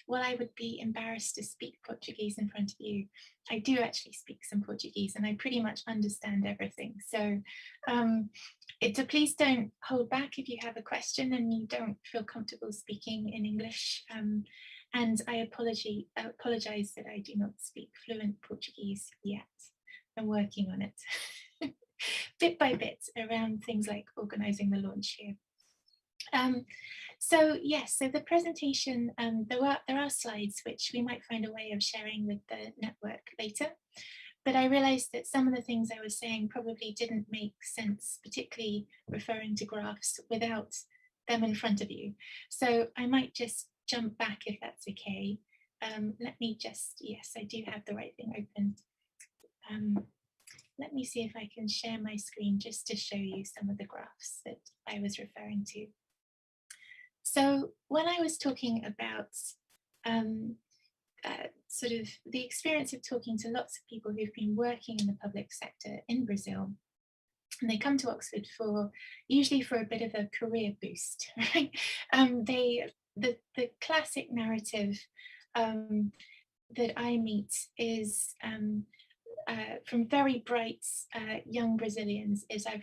while I would be embarrassed to speak Portuguese in front of you, I do actually speak some Portuguese and I pretty much understand everything. So please don't hold back if you have a question and you don't feel comfortable speaking in English. And I apologize that I do not speak fluent Portuguese yet. I'm working on it. Bit by bit around things like organizing the launch here. So yes, so the presentation, there are slides which we might find a way of sharing with the network later, but I realized that some of the things I was saying probably didn't make sense, particularly referring to graphs without them in front of you. So I might just jump back if that's okay. Let me just, yes, I do have the right thing open. Let me see if I can share my screen just to show you some of the graphs that I was referring to. So when I was talking about sort of the experience of talking to lots of people who've been working in the public sector in Brazil, and they come to Oxford usually for a bit of a career boost, right? The classic narrative that I meet is from very bright young Brazilians is I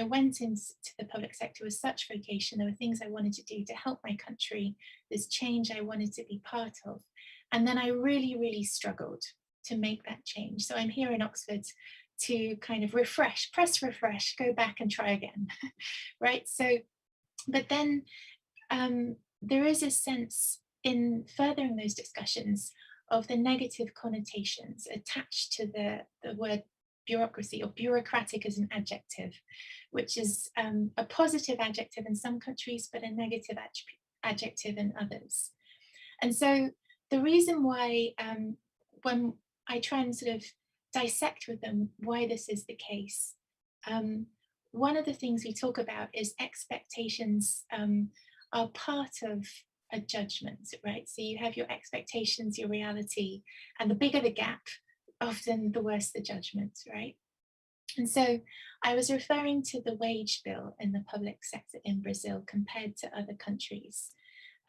went into the public sector with such vocation. There were things I wanted to do to help my country. There's change I wanted to be part of. And then I really, really struggled to make that change. So I'm here in Oxford to kind of press refresh, go back and try again, right? So, but then there is a sense in furthering those discussions of the negative connotations attached to the word bureaucracy, or bureaucratic as an adjective, which is a positive adjective in some countries, but a negative adjective in others. And so the reason why when I try and sort of dissect with them why this is the case, one of the things we talk about is expectations are part of a judgment, right? So you have your expectations, your reality, and the bigger the gap, often the worse the judgment, right? And so I was referring to the wage bill in the public sector in Brazil compared to other countries.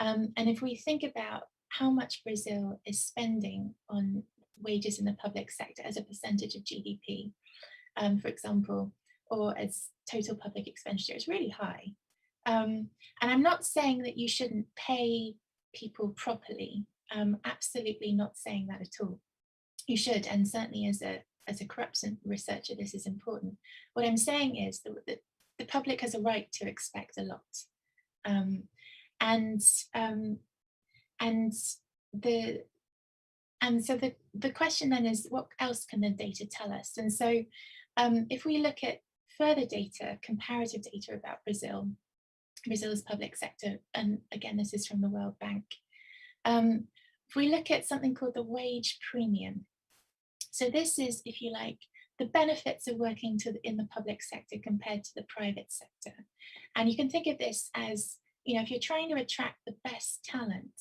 And if we think about how much Brazil is spending on wages in the public sector as a percentage of GDP, for example, or as total public expenditure, it's really high. And I'm not saying that you shouldn't pay people properly. Absolutely not saying that at all. You should, and certainly as a corruption researcher, this is important. What I'm saying is that the public has a right to expect a lot. So the question then is, what else can the data tell us? And so if we look at further data, comparative data about Brazil's public sector, and again, this is from the World Bank. If we look at something called the wage premium, so this is, if you like, the benefits of working in the public sector compared to the private sector. And you can think of this as, if you're trying to attract the best talent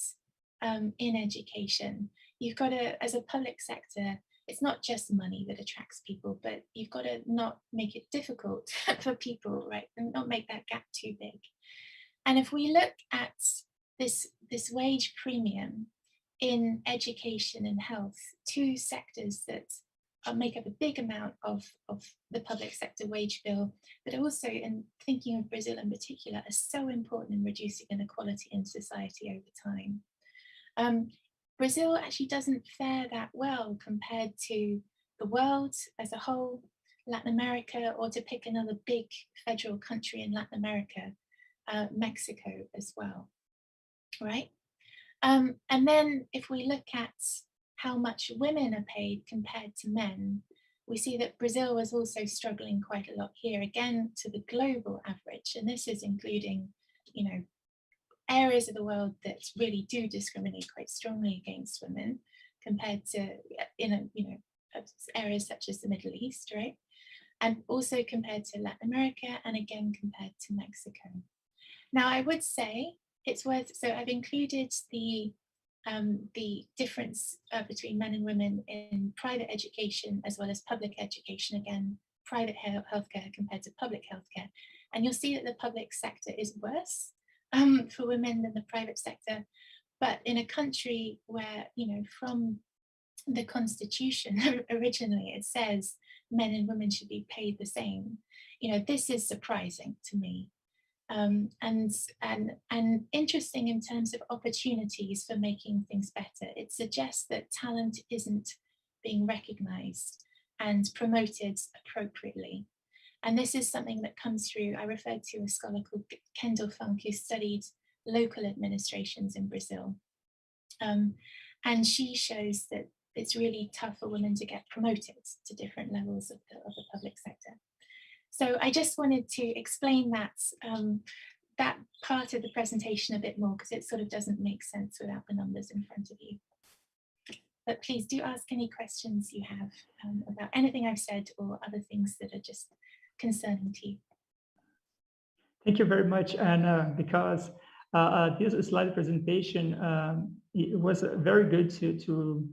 in education, you've got to, as a public sector, it's not just money that attracts people, but you've got to not make it difficult for people, right? And not make that gap too big. And if we look at this wage premium in education and health, two sectors that make up a big amount of the public sector wage bill, but also in thinking of Brazil in particular, are so important in reducing inequality in society over time. Brazil actually doesn't fare that well compared to the world as a whole, Latin America, or to pick another big federal country in Latin America, Mexico as well, right? And then if we look at how much women are paid compared to men, we see that Brazil was also struggling quite a lot here, again, to the global average. And this is including, areas of the world that really do discriminate quite strongly against women compared to, areas such as the Middle East, right? And also compared to Latin America, and again compared to Mexico. Now, I would say it's worth, so I've included the difference between men and women in private education as well as public education, again, private healthcare compared to public healthcare. And you'll see that the public sector is worse for women than the private sector. But in a country where, you know, from the Constitution, originally it says men and women should be paid the same, you know, this is surprising to me. And interesting in terms of opportunities for making things better. It suggests that talent isn't being recognized and promoted appropriately. And this is something that comes through, I referred to a scholar called Kendall Funk, who studied local administrations in Brazil. And she shows that it's really tough for women to get promoted to different levels of the public sector. So I just wanted to explain that, that part of the presentation a bit more, because it sort of doesn't make sense without the numbers in front of you. But please do ask any questions you have about anything I've said or other things that are just concerning to you. Thank you very much, Anna, because this slide presentation, it was very good to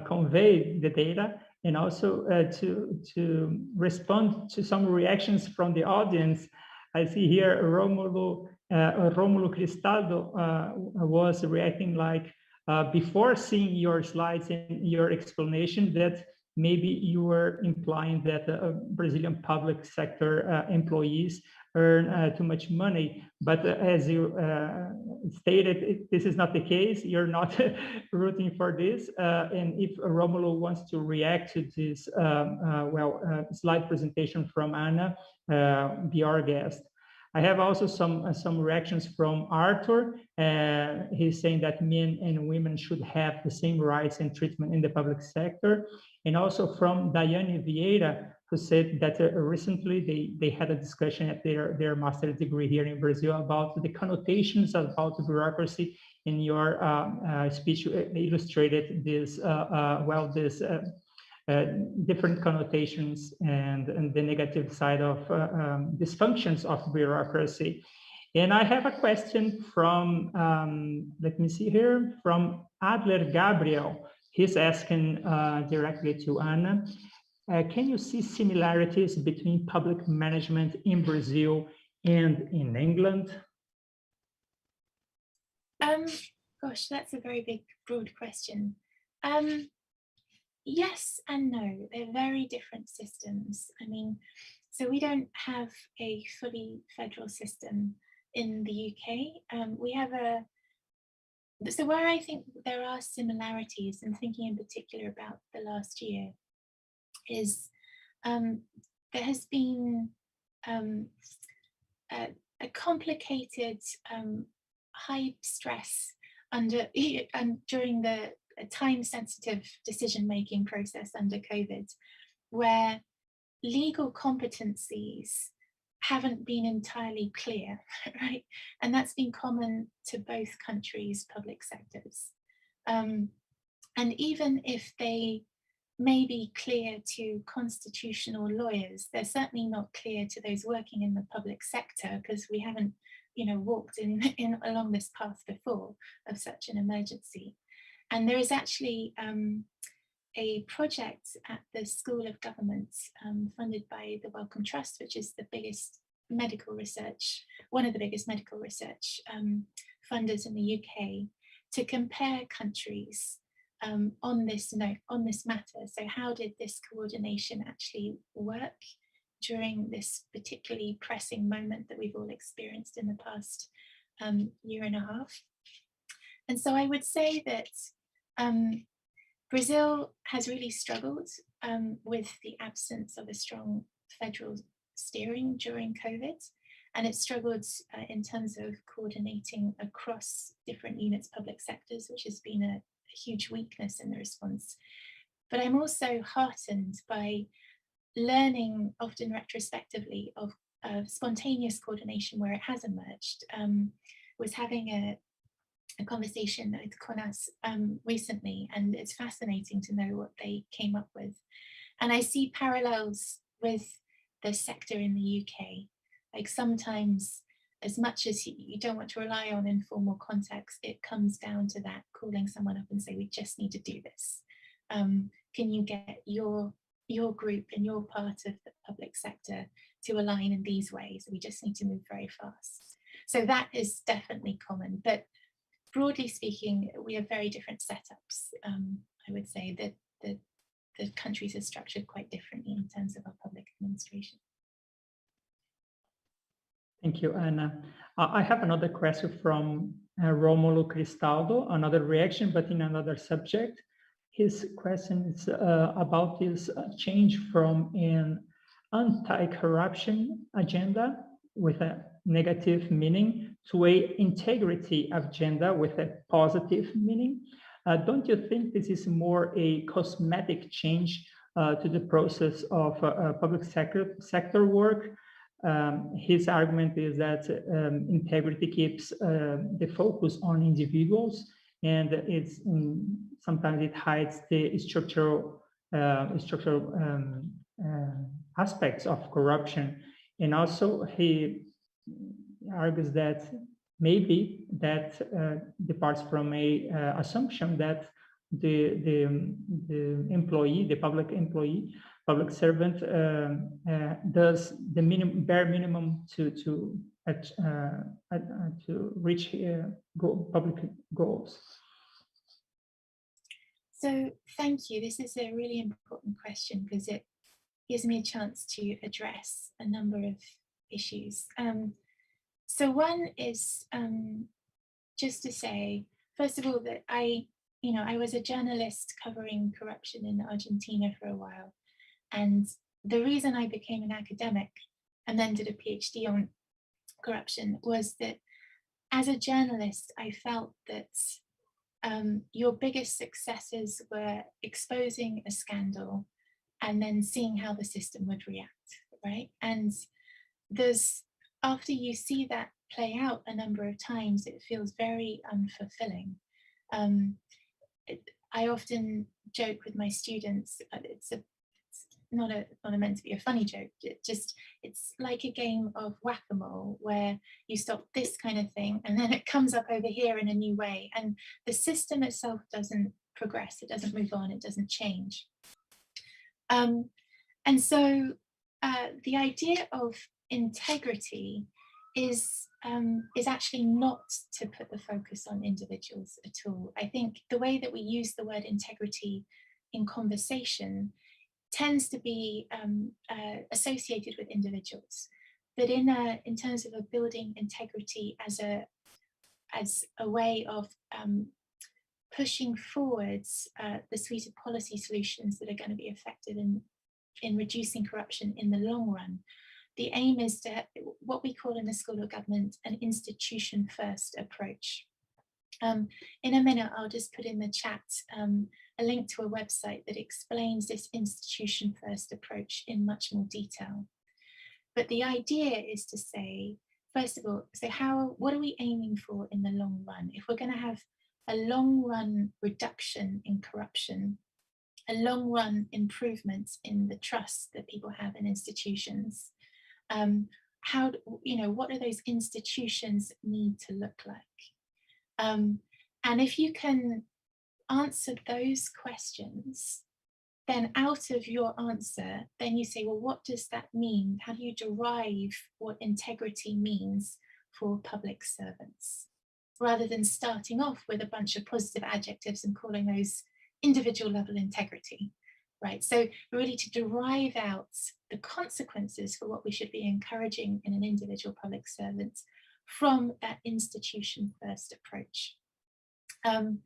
convey the data, and also to respond to some reactions from the audience. I see here Romulo Cristaldo was reacting like, before seeing your slides and your explanation, that maybe you were implying that Brazilian public sector employees earn too much money. But as you stated, this is not the case. You're not rooting for this. And if Romulo wants to react to this slide presentation from Anna, be our guest. I have also some reactions from Arthur. He's saying that men and women should have the same rights and treatment in the public sector. And also from Daiane Vieira, who said that recently they had a discussion at their master's degree here in Brazil about the connotations about bureaucracy. In your speech, you illustrated this, different connotations and the negative side of dysfunctions of bureaucracy. And I have a question from, let me see here, from Adler Gabriel. He's asking directly to Anna, can you see similarities between public management in Brazil and in England? Gosh, that's a very big, broad question. Yes and no, they're very different systems. I mean, so we don't have a fully federal system in the UK. We have so where I think there are similarities, and thinking in particular about the last year, is there has been a complicated high stress during the time-sensitive decision-making process under COVID, where legal competencies haven't been entirely clear, right? And that's been common to both countries' public sectors. And even if they may be clear to constitutional lawyers, they're certainly not clear to those working in the public sector, because we haven't, you know, walked along this path before of such an emergency. And there is actually a project at the School of Government funded by the Wellcome Trust, which is the biggest medical research, one of the biggest medical research funders in the UK, to compare countries on this matter. So how did this coordination actually work during this particularly pressing moment that we've all experienced in the past year and a half? And so I would say that Brazil has really struggled with the absence of a strong federal steering during COVID, and it struggled in terms of coordinating across different units, public sectors, which has been a huge weakness in the response. But I'm also heartened by learning, often retrospectively, of spontaneous coordination where it has emerged. Was having a conversation with Konas recently, and it's fascinating to know what they came up with. And I see parallels with the sector in the UK. Like sometimes, as much as you don't want to rely on informal context, it comes down to that, calling someone up and say, we just need to do this. Can you get your group and your part of the public sector to align in these ways? We just need to move very fast. So that is definitely common, but broadly speaking, we have very different setups. I would say that the countries are structured quite differently in terms of our public administration. Thank you, Anna. I have another question from Romulo Cristaldo, another reaction, but in another subject. His question is about this change from an anti-corruption agenda with a negative meaning to a integrity agenda with a positive meaning. Don't you think this is more a cosmetic change to the process of public sector work? His argument is that integrity keeps the focus on individuals, and it's sometimes it hides the structural aspects of corruption. And also he argues that maybe that departs from a assumption that the employee, the public servant does the bare minimum to reach public goals. So thank you. This is a really important question because it gives me a chance to address a number of issues. So one is just to say, first of all, that I was a journalist covering corruption in Argentina for a while. And the reason I became an academic and then did a PhD on corruption was that as a journalist, I felt that your biggest successes were exposing a scandal and then seeing how the system would react, right? And after you see that play out a number of times, it feels very unfulfilling. I often joke with my students, it's not meant to be a funny joke, it's like a game of whack-a-mole where you stop this kind of thing and then it comes up over here in a new way, and the system itself doesn't progress, it doesn't move on, it doesn't change. And so the idea of integrity is actually not to put the focus on individuals at all. I think the way that we use the word integrity in conversation tends to be associated with individuals, but in terms of building integrity as a way of pushing forwards the suite of policy solutions that are going to be effective in reducing corruption in the long run. The aim is to what we call in the School of Government an institution-first approach. In a minute, I'll just put in the chat a link to a website that explains this institution-first approach in much more detail. But the idea is to say, first of all, what are we aiming for in the long run? If we're going to have a long-run reduction in corruption, a long-run improvement in the trust that people have in institutions, what do those institutions need to look like? And if you can answer those questions, then out of your answer, then you say, well, what does that mean? How do you derive what integrity means for public servants? Rather than starting off with a bunch of positive adjectives and calling those individual level integrity, right? So really to derive out the consequences for what we should be encouraging in an individual public servant from that institution first approach. And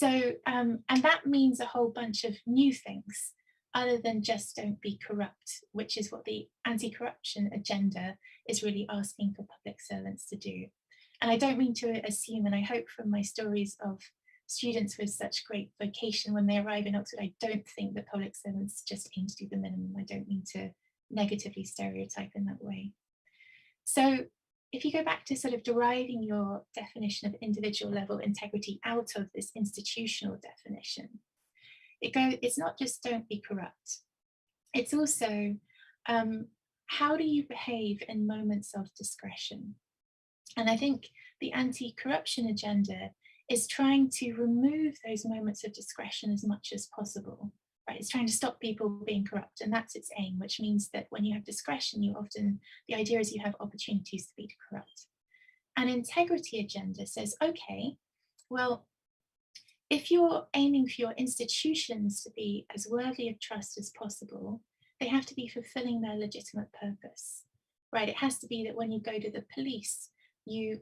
that means a whole bunch of new things other than just don't be corrupt, which is what the anti-corruption agenda is really asking for public servants to do. And I don't mean to assume, and I hope from my stories of students with such great vocation when they arrive in Oxford, I don't think that public servants just aim to do the minimum. I don't mean to negatively stereotype in that way. So if you go back to sort of deriving your definition of individual level integrity out of this institutional definition, it's not just don't be corrupt. It's also how do you behave in moments of discretion? And I think the anti-corruption agenda is trying to remove those moments of discretion as much as possible. Right? It's trying to stop people being corrupt, and that's its aim, which means that when you have discretion, the idea is you have opportunities to be corrupt. An integrity agenda says, okay, well, if you're aiming for your institutions to be as worthy of trust as possible, they have to be fulfilling their legitimate purpose, right? It has to be that when you go to the police, you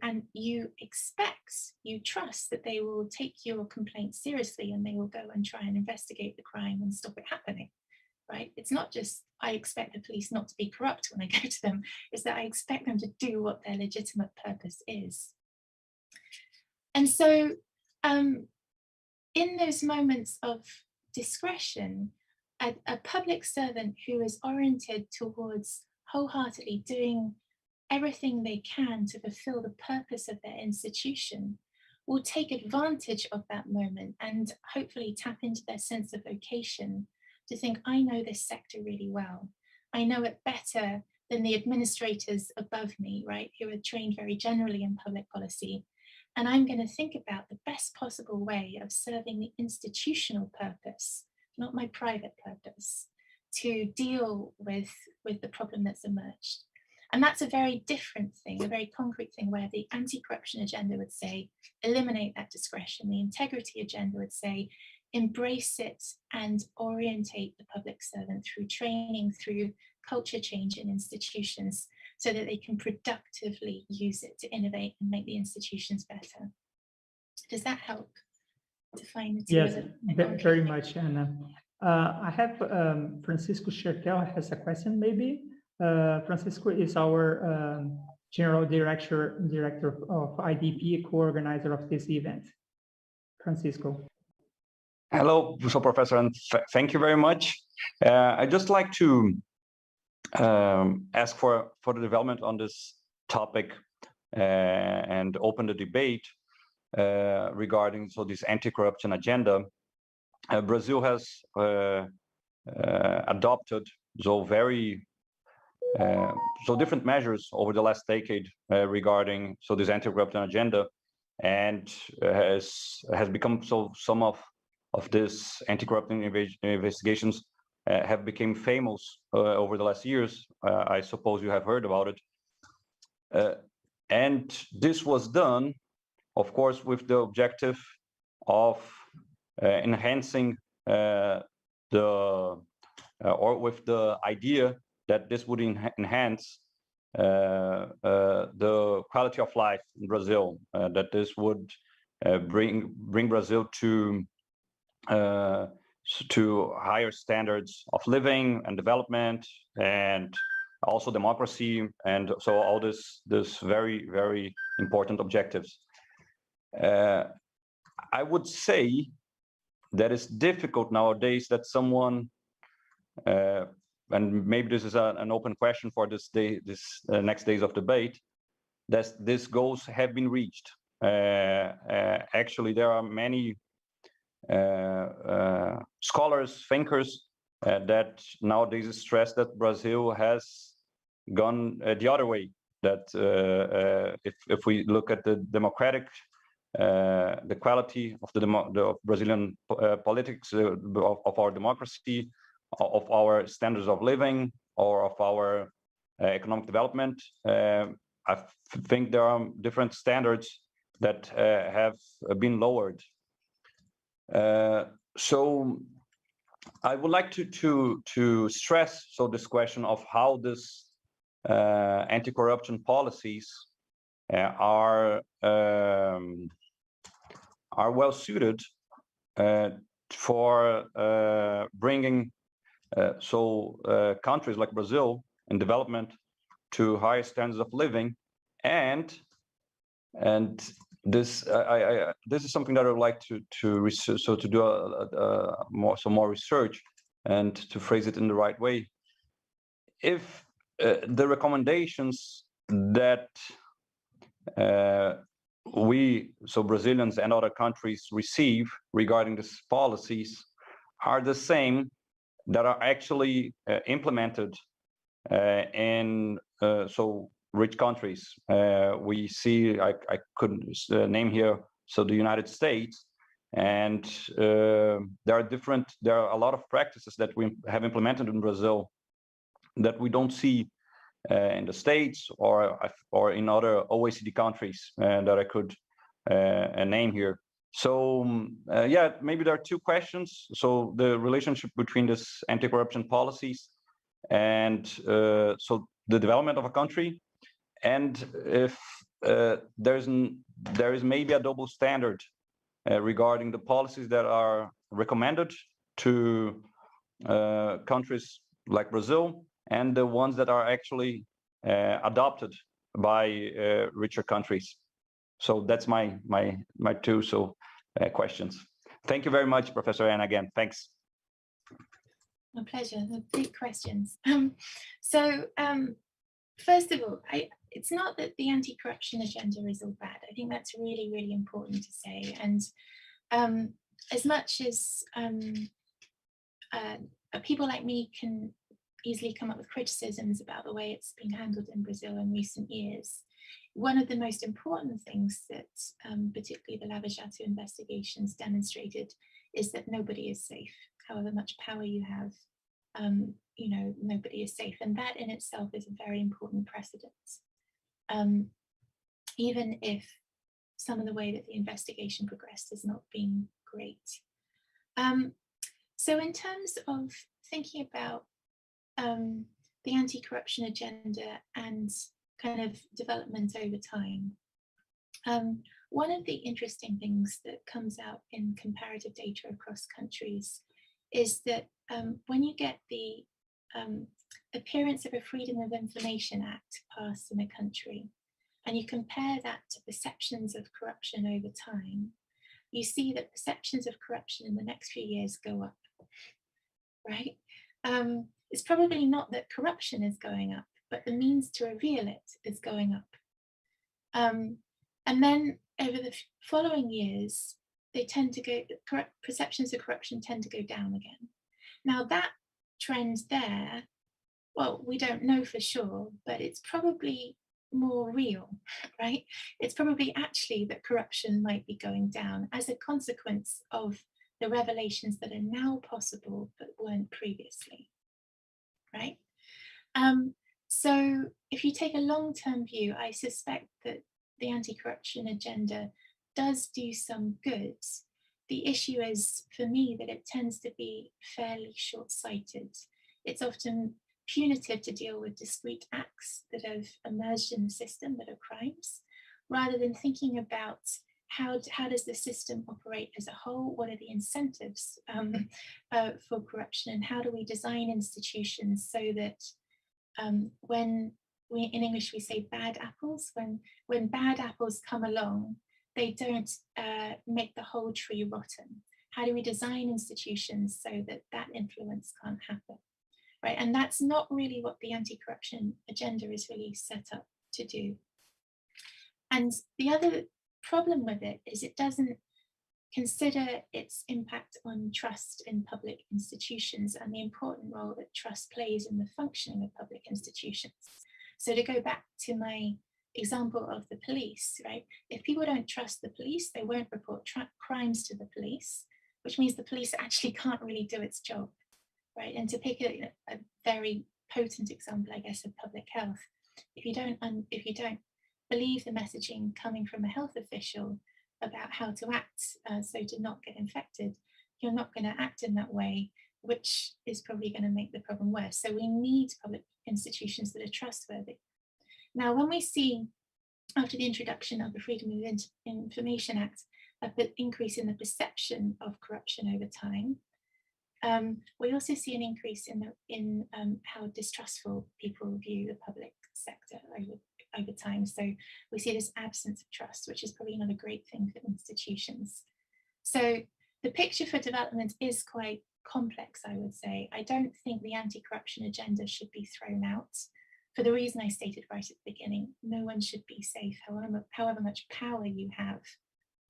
trust that they will take your complaint seriously and they will go and try and investigate the crime and stop it happening, right? It's not just, I expect the police not to be corrupt when I go to them, it's that I expect them to do what their legitimate purpose is. And so in those moments of discretion, a public servant who is oriented towards wholeheartedly doing everything they can to fulfill the purpose of their institution will take advantage of that moment and hopefully tap into their sense of vocation to think, I know this sector really well. I know it better than the administrators above me, right, who are trained very generally in public policy. And I'm going to think about the best possible way of serving the institutional purpose, not my private purpose, to deal with the problem that's emerged. And that's a very different thing, a very concrete thing, where the anti-corruption agenda would say, eliminate that discretion. The integrity agenda would say, embrace it and orientate the public servant through training, through culture change in institutions, so that they can productively use it to innovate and make the institutions better. Does that help define the two? Yes, very much, Anna. I have Francisco Schertel has a question, maybe. Francisco is our General Director of IDP, co-organizer of this event. Francisco. Hello, so Professor, and thank you very much. I'd just like to ask for the development on this topic and open the debate regarding this anti-corruption agenda. Brazil has adopted very different measures over the last decade regarding this anti-corruption agenda, and has become some of this anti-corruption investigations have become famous over the last years. I suppose you have heard about it. And this was done, of course, with the objective of enhancing or with the idea that this would enhance the quality of life in Brazil, that this would bring Brazil to higher standards of living and development, and also democracy, and so all this very, very important objectives. I would say that it's difficult nowadays that someone, and maybe this is an open question for this next days of debate, that these goals have been reached. Actually, there are many scholars, thinkers that nowadays stress that Brazil has gone the other way. That if we look at the democratic, the quality of the Brazilian politics, of our democracy, of our standards of living, or of our economic development, I think there are different standards that have been lowered. So I would like to stress this question of how this anti-corruption policies are well suited for bringing countries like Brazil in development to higher standards of living, and this is something that I would like to research, so to do some more research and to phrase it in the right way. If the recommendations that so Brazilians and other countries receive regarding these policies are the same that are actually implemented in so rich countries. We see, I couldn't name here, so the United States, and there are a lot of practices that we have implemented in Brazil that we don't see in the States or in other OECD countries that I could name here. So yeah, maybe there are two questions. So the relationship between this anti-corruption policies and so the development of a country, and if there is maybe a double standard regarding the policies that are recommended to countries like Brazil and the ones that are actually adopted by richer countries. So that's my two questions. Thank you very much, Professor Anna, again. Thanks. My pleasure. The big questions. First of all, it's not that the anti-corruption agenda is all bad. I think that's really, really important to say. And as much as people like me can easily come up with criticisms about the way it's been handled in Brazil in recent years, one of the most important things that particularly the Lava Jato investigations demonstrated is that nobody is safe. However much power you have, you know, nobody is safe. And that in itself is a very important precedent. Even if some of the way that the investigation progressed has not been great. So in terms of thinking about the anti-corruption agenda and kind of development over time, one of the interesting things that comes out in comparative data across countries is that when you get the appearance of a Freedom of Information Act passed in a country, and you compare that to perceptions of corruption over time, you see that perceptions of corruption in the next few years go up, right? It's probably not that corruption is going up, but the means to reveal it is going up. And then over the following years, they tend to go, perceptions of corruption tend to go down again. Now that trend there, well, we don't know for sure, but it's probably more real, right? It's probably actually that corruption might be going down as a consequence of the revelations that are now possible but weren't previously, right? So if you take a long-term view, I suspect that the anti-corruption agenda does do some good. The issue is, for me, that it tends to be fairly short-sighted. It's often punitive to deal with discrete acts that have emerged in the system that are crimes, rather than thinking about how does the system operate as a whole, what are the incentives for corruption, and how do we design institutions so that when we, in English we say bad apples, when bad apples come along, they don't make the whole tree rotten. How do we design institutions so that that influence can't happen? Right, and that's not really what the anti-corruption agenda is really set up to do. And the other problem with it is it doesn't consider its impact on trust in public institutions and the important role that trust plays in the functioning of public institutions. So to go back to my example of the police, right? If people don't trust the police, they won't report crimes to the police, which means the police actually can't really do its job. Right, and to pick a very potent example, I guess, of public health, if you don't believe the messaging coming from a health official about how to act so to not get infected, you're not going to act in that way, which is probably going to make the problem worse. So we need public institutions that are trustworthy. Now, when we see, after the introduction of the Freedom of Information Act, an increase in the perception of corruption over time, we also see an increase in how distrustful people view the public sector over time. So we see this absence of trust, which is probably not a great thing for institutions. So the picture for development is quite complex, I would say. I don't think the anti-corruption agenda should be thrown out. for the reason I stated right at the beginning, no one should be safe, however much power you have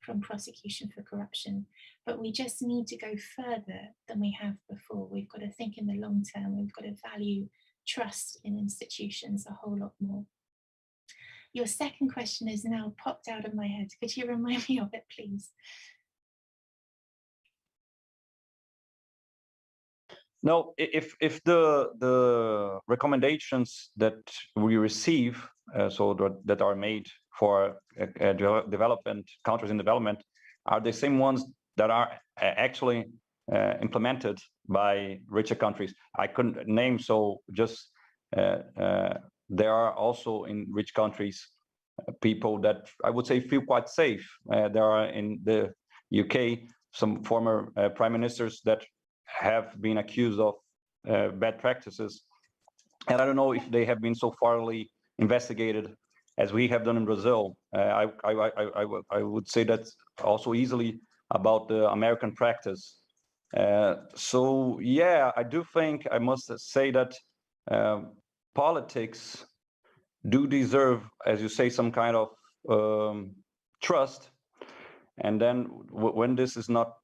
from prosecution for corruption. But we just need to go further than we have before. We've got to think in the long term. We've got to value trust in institutions a whole lot more. Your second question is now popped out of my head. Could you remind me of it, please? No, if the recommendations that we receive, that are made for development countries in development, are the same ones that are actually implemented by richer countries. I couldn't name, so just there are also in rich countries people that I would say feel quite safe. There are in the UK some former prime ministers that have been accused of bad practices, and I don't know if they have been so thoroughly investigated as we have done in Brazil. I would say that also easily about the American practice. So yeah, I do think I must say that politics do deserve, as you say, some kind of trust, and then when this is not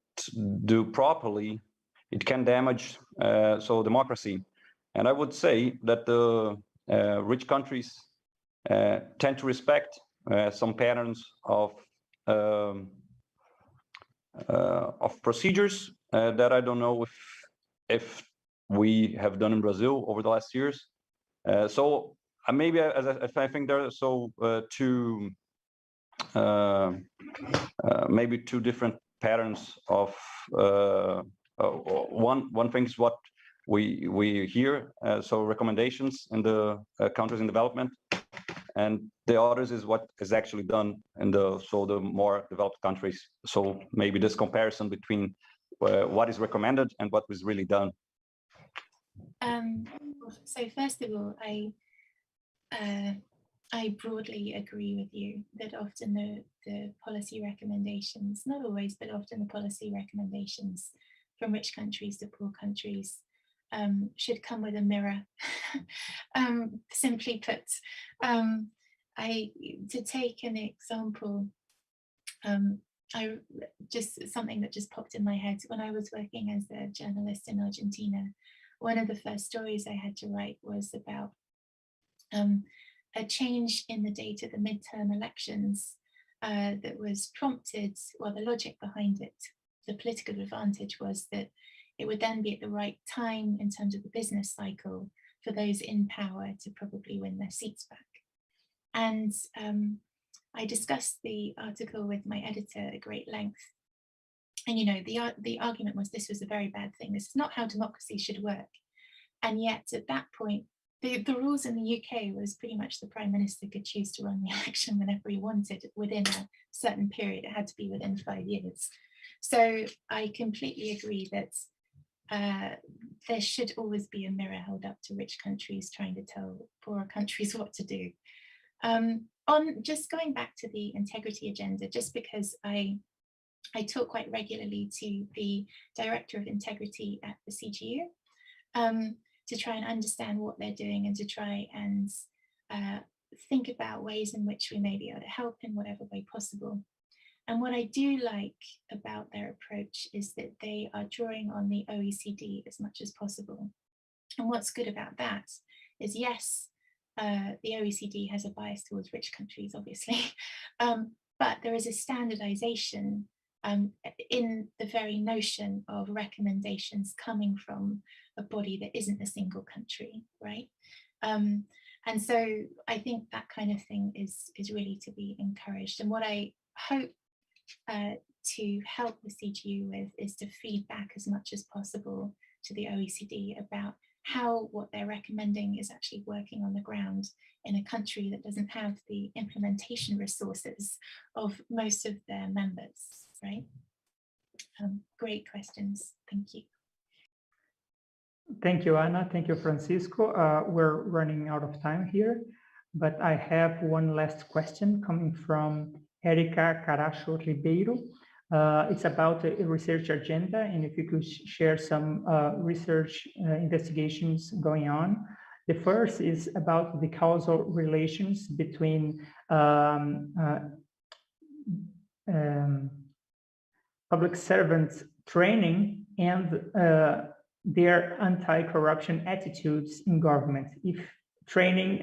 done properly, it can damage democracy. And I would say that the rich countries tend to respect some patterns of procedures that I don't know if we have done in Brazil over the last years. So maybe I think there are maybe two different patterns of one thing is what we hear, so recommendations in the countries in development, and the others is what is actually done in the more developed countries. So maybe this comparison between what is recommended and what was really done. So first of all, I broadly agree with you that often the policy recommendations, not always, but often the policy recommendations from rich countries to poor countries should come with a mirror. Simply put, to take an example, something that just popped in my head. When I was working as a journalist in Argentina, one of the first stories I had to write was about a change in the date of the midterm elections that was prompted, well, the logic behind it, the political advantage was that it would then be at the right time in terms of the business cycle for those in power to probably win their seats back. And I discussed the article with my editor at great length. And, you know, the argument was this was a very bad thing. This is not how democracy should work. And yet at that point, the rules in the UK was pretty much the Prime Minister could choose to run the election whenever he wanted within a certain period. It had to be within 5 years. So I completely agree that there should always be a mirror held up to rich countries trying to tell poorer countries what to do. On just going back to the integrity agenda, just because I talk quite regularly to the Director of Integrity at the CGU to try and understand what they're doing and to try and think about ways in which we may be able to help in whatever way possible. And what I do like about their approach is that they are drawing on the OECD as much as possible. And what's good about that is, yes, the OECD has a bias towards rich countries, obviously, but there is a standardization in the very notion of recommendations coming from a body that isn't a single country, right? And so I think that kind of thing is really to be encouraged. And what I hope to help the CGU with is to feed back as much as possible to the OECD about how what they're recommending is actually working on the ground in a country that doesn't have the implementation resources of most of their members, right? Great questions, thank you. Thank you, Ana. Thank you, Francisco. We're running out of time here, but I have one last question coming from Erica Caracho Ribeiro. It's about a research agenda, and if you could share some research investigations going on The first is about the causal relations between public servants training and their anti-corruption attitudes in government. If training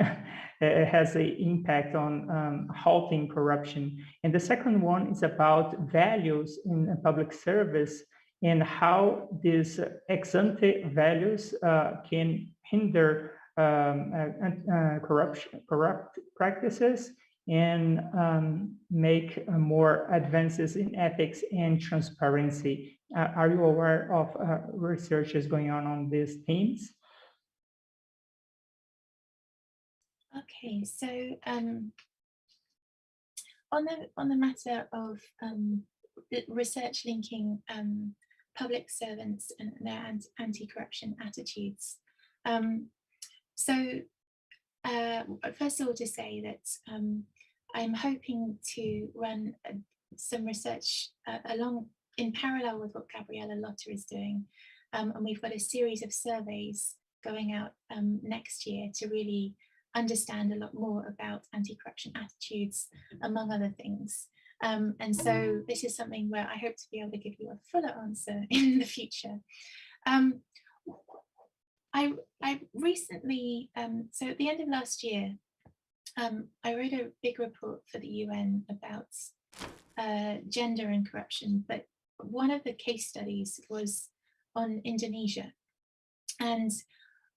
has an impact on halting corruption. And the second one is about values in public service and how these ex-ante values can hinder corrupt practices and make more advances in ethics and transparency. Are you aware of researches going on these themes? Okay, so on the matter of research linking public servants and their anti-corruption attitudes, first of all, to say that I'm hoping to run some research along in parallel with what Gabriella Lotter is doing, and we've got a series of surveys going out next year to really understand a lot more about anti-corruption attitudes, among other things. And so this is something where I hope to be able to give you a fuller answer in the future. I recently, so at the end of last year, I wrote a big report for the UN about gender and corruption, but one of the case studies was on Indonesia. And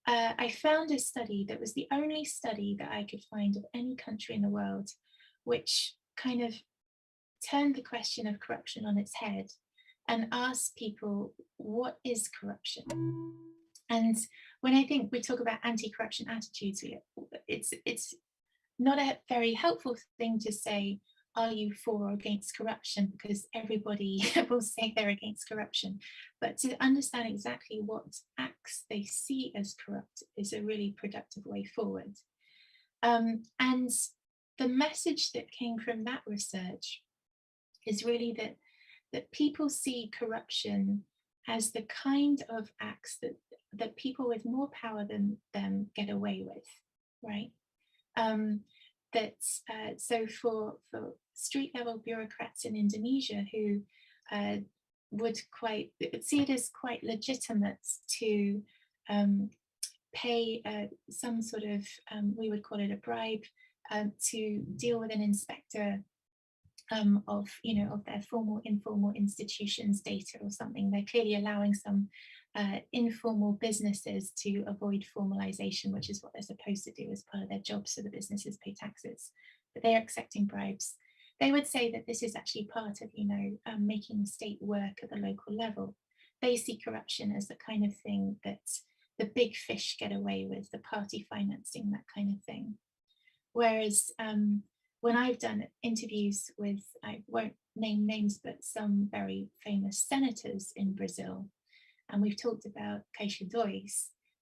I found a study that was the only study that I could find of any country in the world which kind of turned the question of corruption on its head and asked people, what is corruption? And when I think we talk about anti-corruption attitudes, it's not a very helpful thing to say, are you for or against corruption? Because everybody will say they're against corruption. But to understand exactly what acts they see as corrupt is a really productive way forward. And the message that came from that research is really that people see corruption as the kind of acts that people with more power than them get away with, right? So for street level bureaucrats in Indonesia who would see it as quite legitimate to pay some sort of, we would call it a bribe, to deal with an inspector of their formal, informal institutions' data or something. They're clearly allowing some informal businesses to avoid formalization, which is what they're supposed to do as part of their job, so the businesses pay taxes, but they are accepting bribes. They would say that this is actually part of, making the state work at the local level. They see corruption as the kind of thing that the big fish get away with, the party financing, that kind of thing. Whereas when I've done interviews with, I won't name names, but some very famous senators in Brazil, and we've talked about Caixa 2,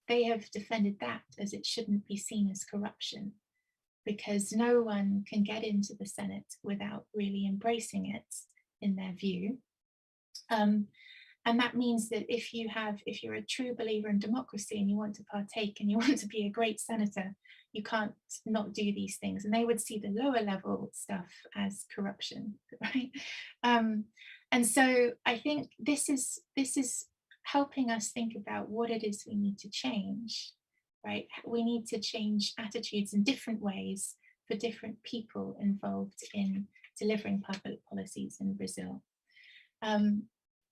they have defended that as it shouldn't be seen as corruption, because no one can get into the Senate without really embracing it in their view. And that means that if you're a true believer in democracy and you want to partake and you want to be a great senator, you can't not do these things. And they would see the lower level stuff as corruption, right? And so I think this is helping us think about what it is we need to change, right? We need to change attitudes in different ways for different people involved in delivering public policies in Brazil.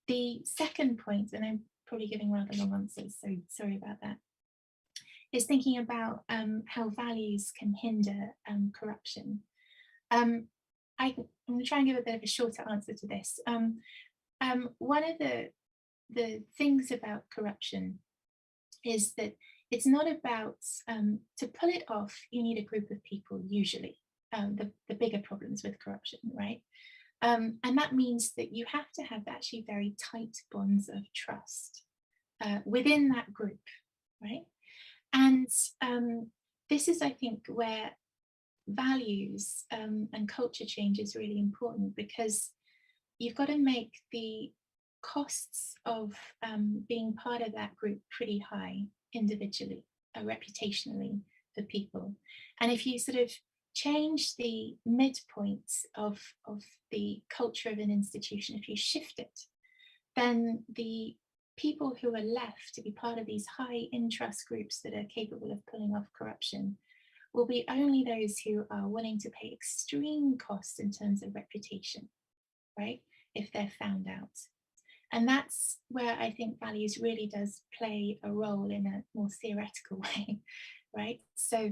The second point, and I'm probably giving rather long answers, so sorry about that, is thinking about how values can hinder corruption. I'm going to try and give a bit of a shorter answer to this. One of the things about corruption is that it's not about, to pull it off, you need a group of people usually, the bigger problems with corruption, right? And that means that you have to have actually very tight bonds of trust within that group, right? And this is, I think, where values and culture change is really important, because you've got to make the costs of being part of that group pretty high individually. reputationally for people. And if you sort of change the midpoint of the culture of an institution, if you shift it, then the people who are left to be part of these high interest groups that are capable of pulling off corruption will be only those who are willing to pay extreme costs in terms of reputation, right? If they're found out. And that's where I think values really does play a role in a more theoretical way, right? So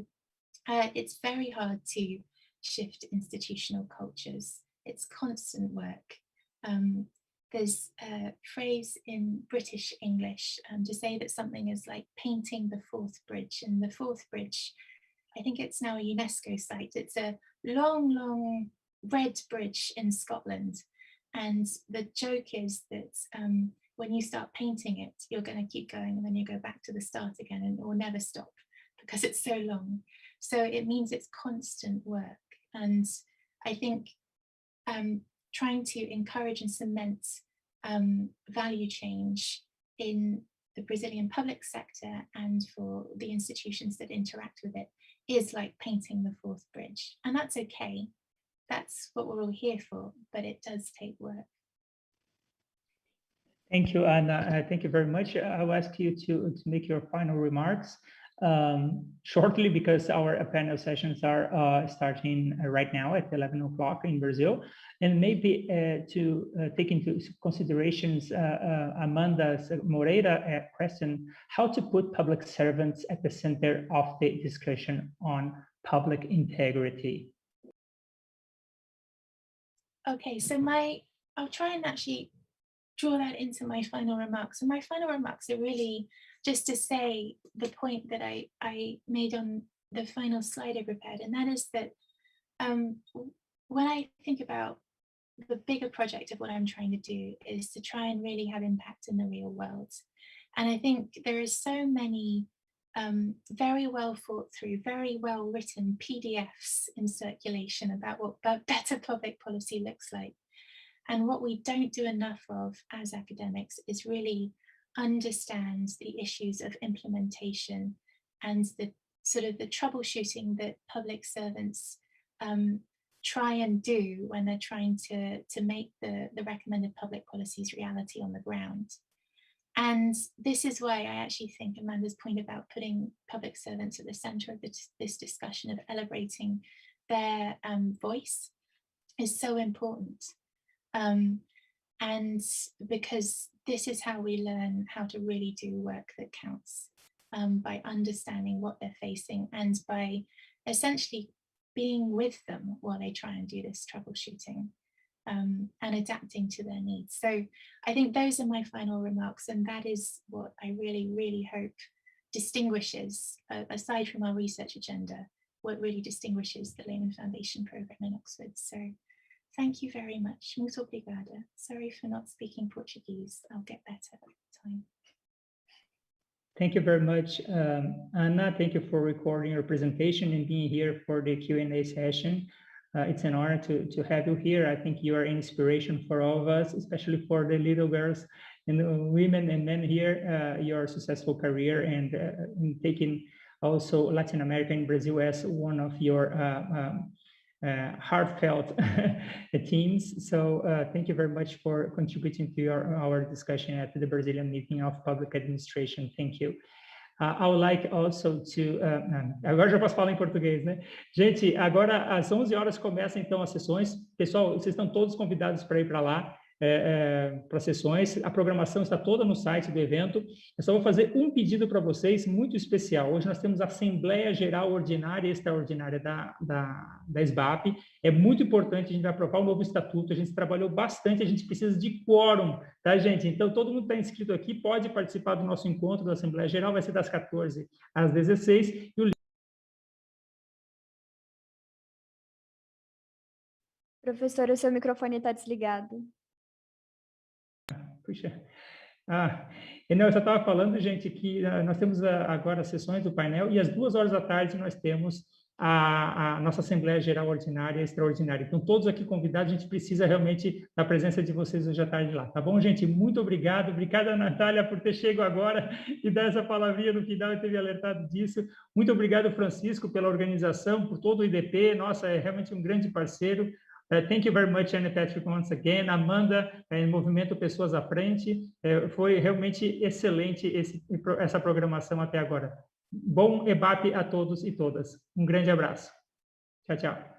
it's very hard to shift institutional cultures. It's constant work. There's a phrase in British English to say that something is like painting the Forth Bridge. And the Forth Bridge, I think it's now a UNESCO site. It's a long, long red bridge in Scotland. And the joke is that when you start painting it, you're going to keep going and then you go back to the start again and it will never stop because it's so long. So it means it's constant work. And I think trying to encourage and cement value change in the Brazilian public sector and for the institutions that interact with it is like painting the Forth Bridge. And that's okay. That's what we're all here for, but it does take work. Thank you, Anna. Thank you very much. I'll ask you to make your final remarks shortly because our panel sessions are starting right now at 11 o'clock in Brazil. And maybe to take into considerations Amanda Moreira question, how to put public servants at the center of the discussion on public integrity. Okay, so I'll try and actually draw that into my final remarks. And my final remarks are really just to say the point that I made on the final slide I prepared, and that is that when I think about the bigger project of what I'm trying to do is to try and really have impact in the real world. And I think there is so many very well thought through, very well written PDFs in circulation about what better public policy looks like. And what we don't do enough of as academics is really understand the issues of implementation and the sort of the troubleshooting that public servants try and do when they're trying to make the recommended public policies reality on the ground. And this is why I actually think Amanda's point about putting public servants at the center of this discussion of elevating their voice is so important. And because this is how we learn how to really do work that counts, by understanding what they're facing and by essentially being with them while they try and do this troubleshooting. And adapting to their needs. So I think those are my final remarks, and that is what I really, really hope distinguishes, aside from our research agenda, what really distinguishes the Lehman Foundation program in Oxford. So thank you very much. Muito obrigada. Sorry for not speaking Portuguese. I'll get better over time. Thank you very much, Anna. Thank you for recording your presentation and being here for the Q&A session. It's an honor to have you here. I think you are an inspiration for all of us, especially for the little girls and women and men here, your successful career and in taking also Latin America and Brazil as one of your heartfelt teams. So thank you very much for contributing to our discussion at the Brazilian Meeting of Public Administration. Thank you. I would like also to... agora já posso falar em português, né? Gente, agora às 11 horas começam então as sessões. Pessoal, vocês estão todos convidados para ir para lá, para as sessões. A programação está toda no site do evento. Eu só vou fazer um pedido para vocês, muito especial. Hoje nós temos a Assembleia Geral Ordinária e Extraordinária da EBAP. É muito importante, a gente vai aprovar o novo estatuto, a gente trabalhou bastante, a gente precisa de quórum, tá, gente? Então, todo mundo está inscrito aqui, pode participar do nosso encontro da Assembleia Geral, vai ser das 14 às 16, e o... Professor, o seu microfone está desligado. Puxa. Não, eu só estava falando, gente, que nós temos agora as sessões do painel e às 2 horas da tarde nós temos a nossa Assembleia Geral Ordinária e Extraordinária. Então, todos aqui convidados, a gente precisa realmente da presença de vocês hoje à tarde lá. Tá bom, gente? Muito obrigado. Obrigada, Natália, por ter chegado agora e dar essa palavrinha no final e ter me alertado disso. Muito obrigado, Francisco, pela organização, por todo o IDP. Nossa, é realmente um grande parceiro. Thank you very much, Anne Patrick, once again. Amanda, em Movimento Pessoas à Frente. Foi realmente excelente essa programação até agora. Bom EBAP a todos e todas. Um grande abraço. Tchau, tchau.